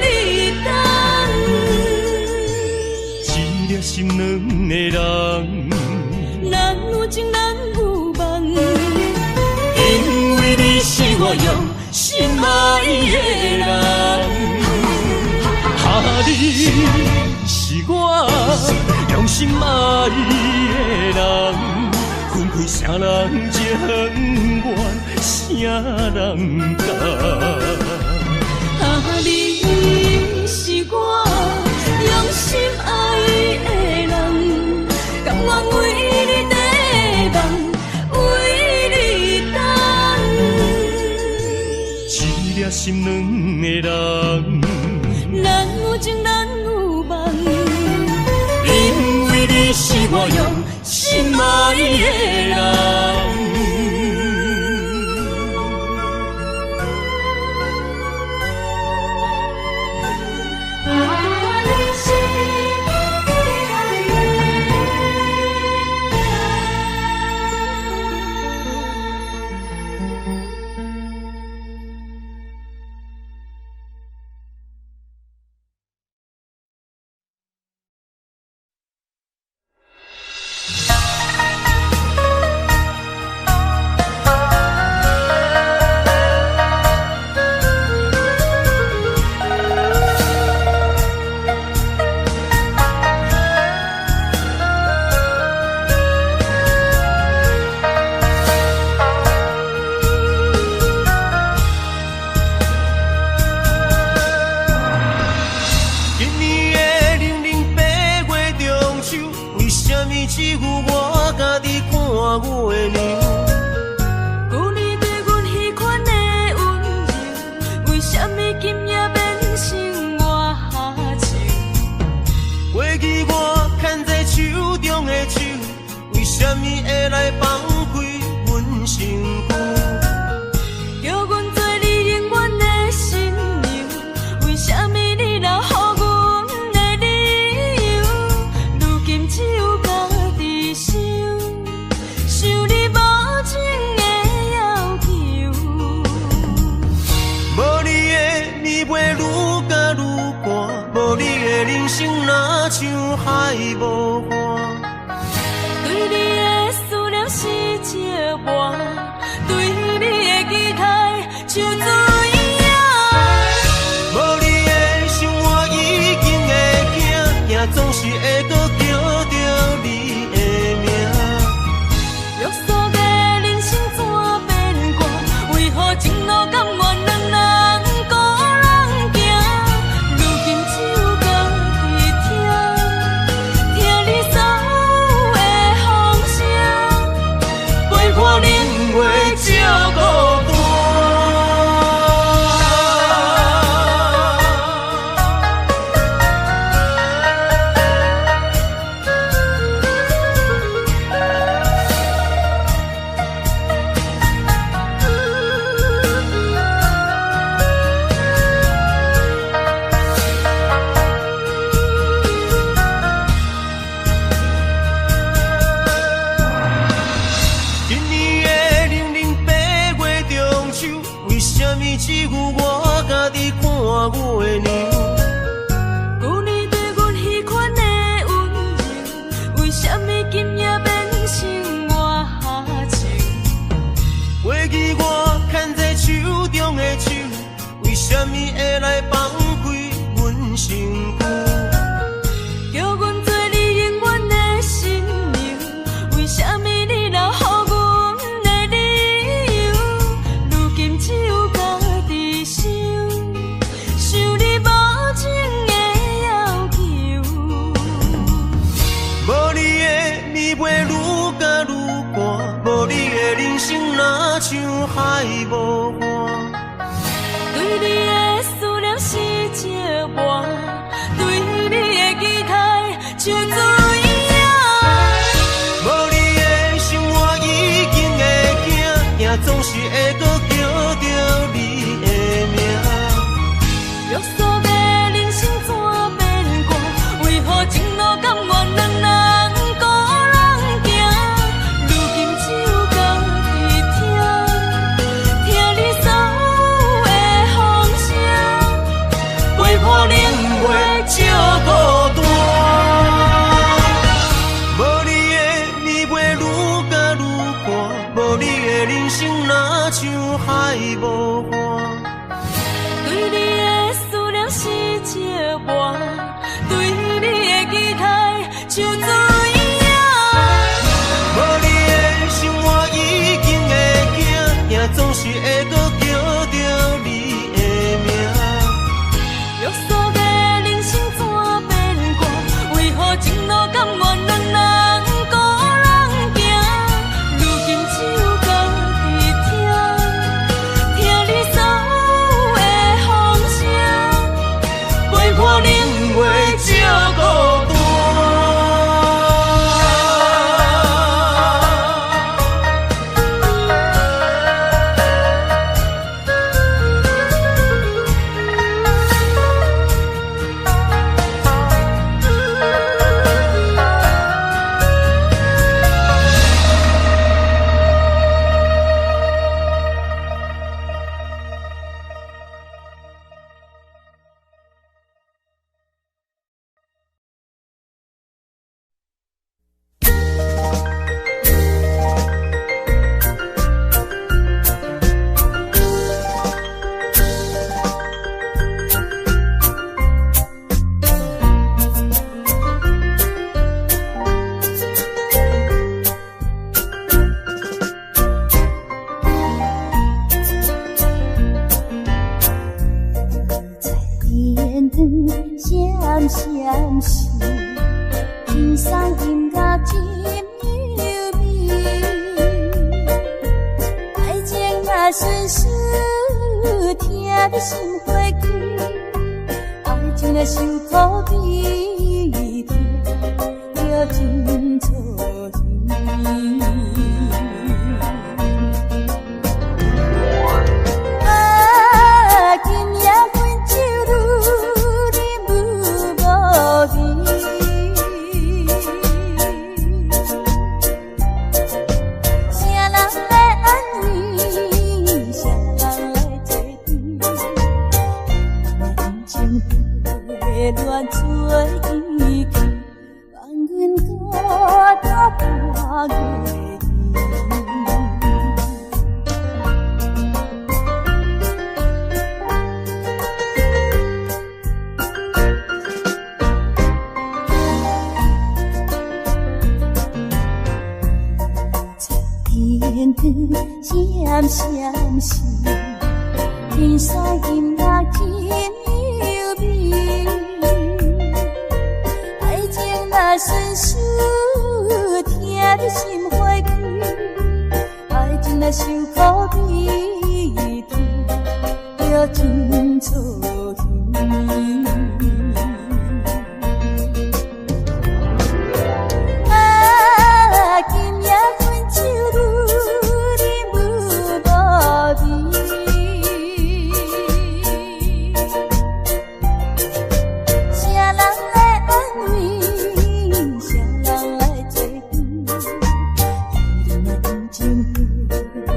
你等。一粒心两个人，咱有情咱有梦，因为你是我用心爱的人。你是我用心爱的人，分开啥人情愿，啥人甘。你是我用心爱的人，甘愿为你地梦，为你等。一粒心两个人，咱有情咱有梦，因为你是我用心爱的人。像水影。月娘。旧年对阮迄款的温柔，为什么今夜变成我情？过去我牵在手中的手，为什么会来放开阮身躯？叫阮做你永远的新娘，为什么你留予阮的理由？如今只有家己想，想你无情的要求。无你的暝袂愈加愈寒，无你的人生若像海无岸。对你的思念是一半，对你的期待像水影。无你的生活已经会惊，惊总是会搁叫着你的名。约束的人生怎变卦？为何情路甘愿两人孤人行？如今只有家己听，听你所有的风声，陪伴冷月照孤单。无你的暝袂愈加愈寒，无你的人生若像海无岸。对你的思念是一半，对你的期待像水影。无你的生活已经会惊，惊总是会搁叫着你的名。约束的人生怎变卦？为何情路甘愿两人孤人行？如今只有家己听，听你所有的风声，陪伴冷月照孤单。闪闪时，天上音乐真柔美，爱情若顺水，听你心花开，爱情若受苦悲痛，要真错意。乱做意气，望阮过到半月天光闪闪时，天上音乐真柔美。若顺水，听你心花开，爱情若受苦悲痛，要真错意。今夜分手愈饮愈无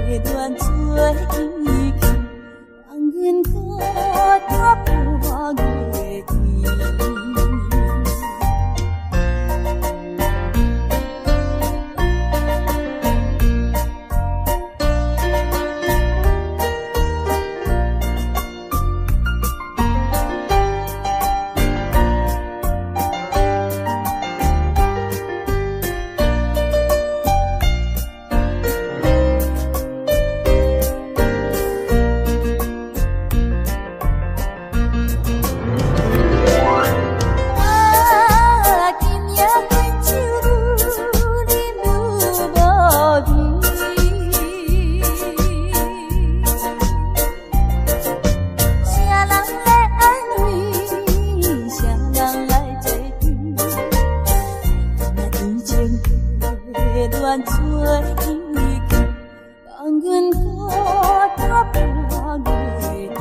味。愿做伊去，放阮孤单破月天。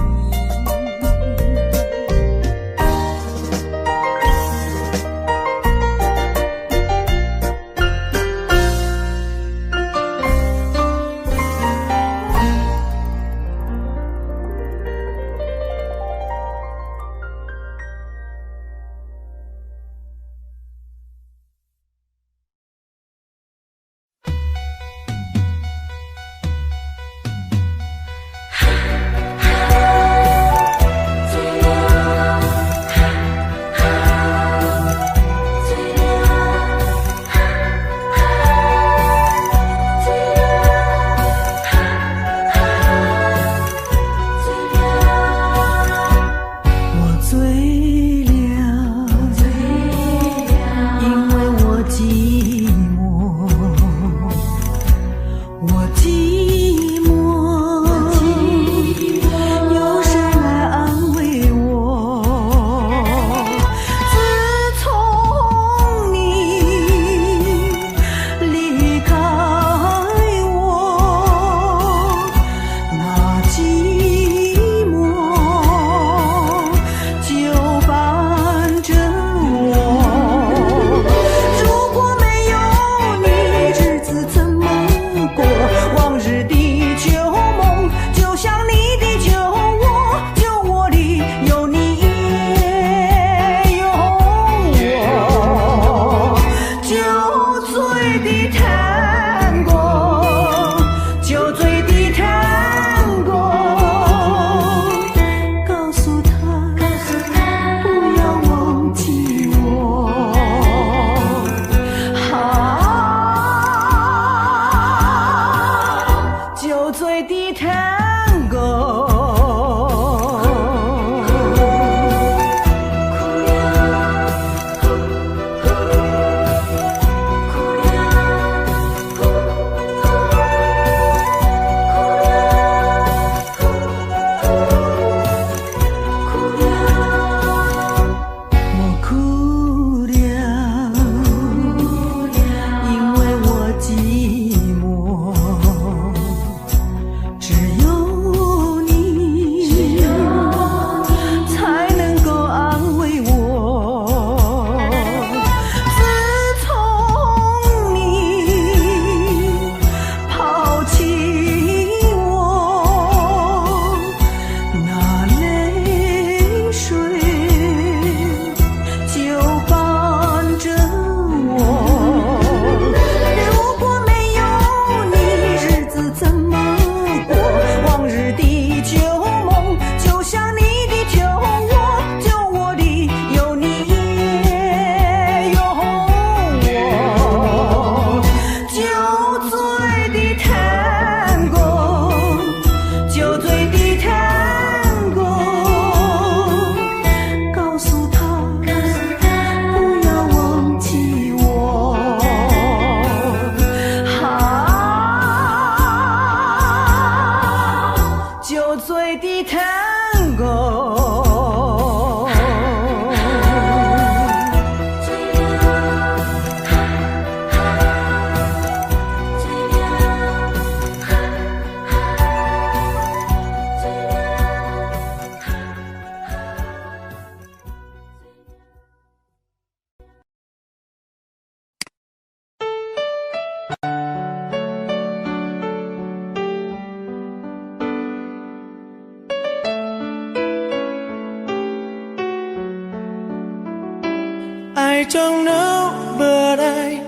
I don't know, but I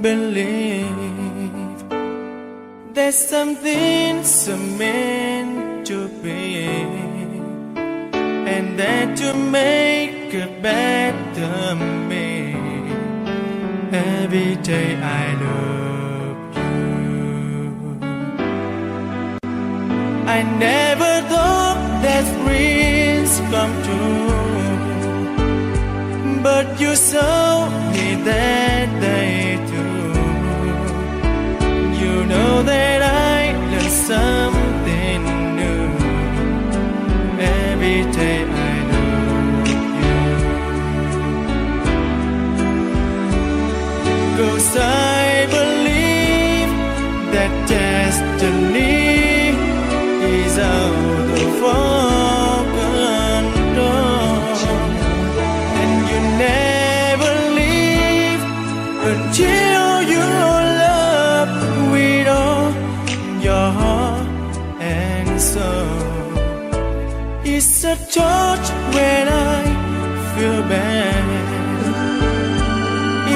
believe there's something's meant to be, and that to make a better me. Every day I love you. I never thought that dreams come true, but you saw me that day too. You know that I learned something new. Every day I love you, 'cause I believe that destiny is out of our control, and you never leave until you love with all your heart and soul. It's a touch when I feel bad.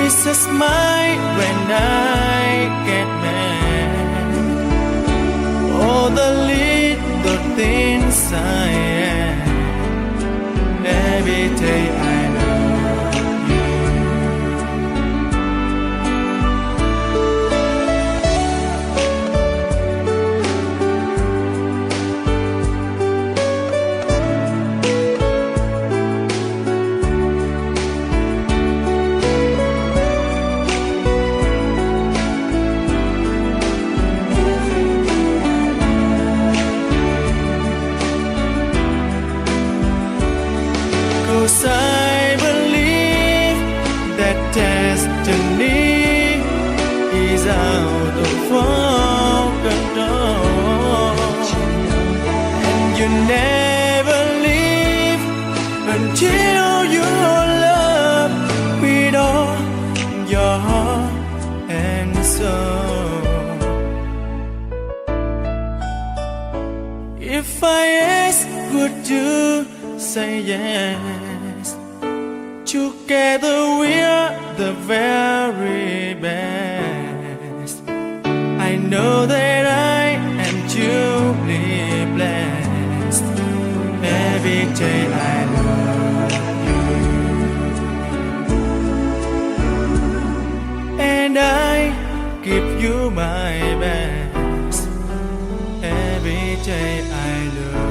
It's a smile when I get mad. All the little things I am. Every day I love you. Cause I believe that destiny is out of our control, and you never leave until you love with all your heart and soul. If I ask, would you say yes? Together we're the very best. I know that I am truly blessed. Every day I love you, and I give you my best. Every day I love you.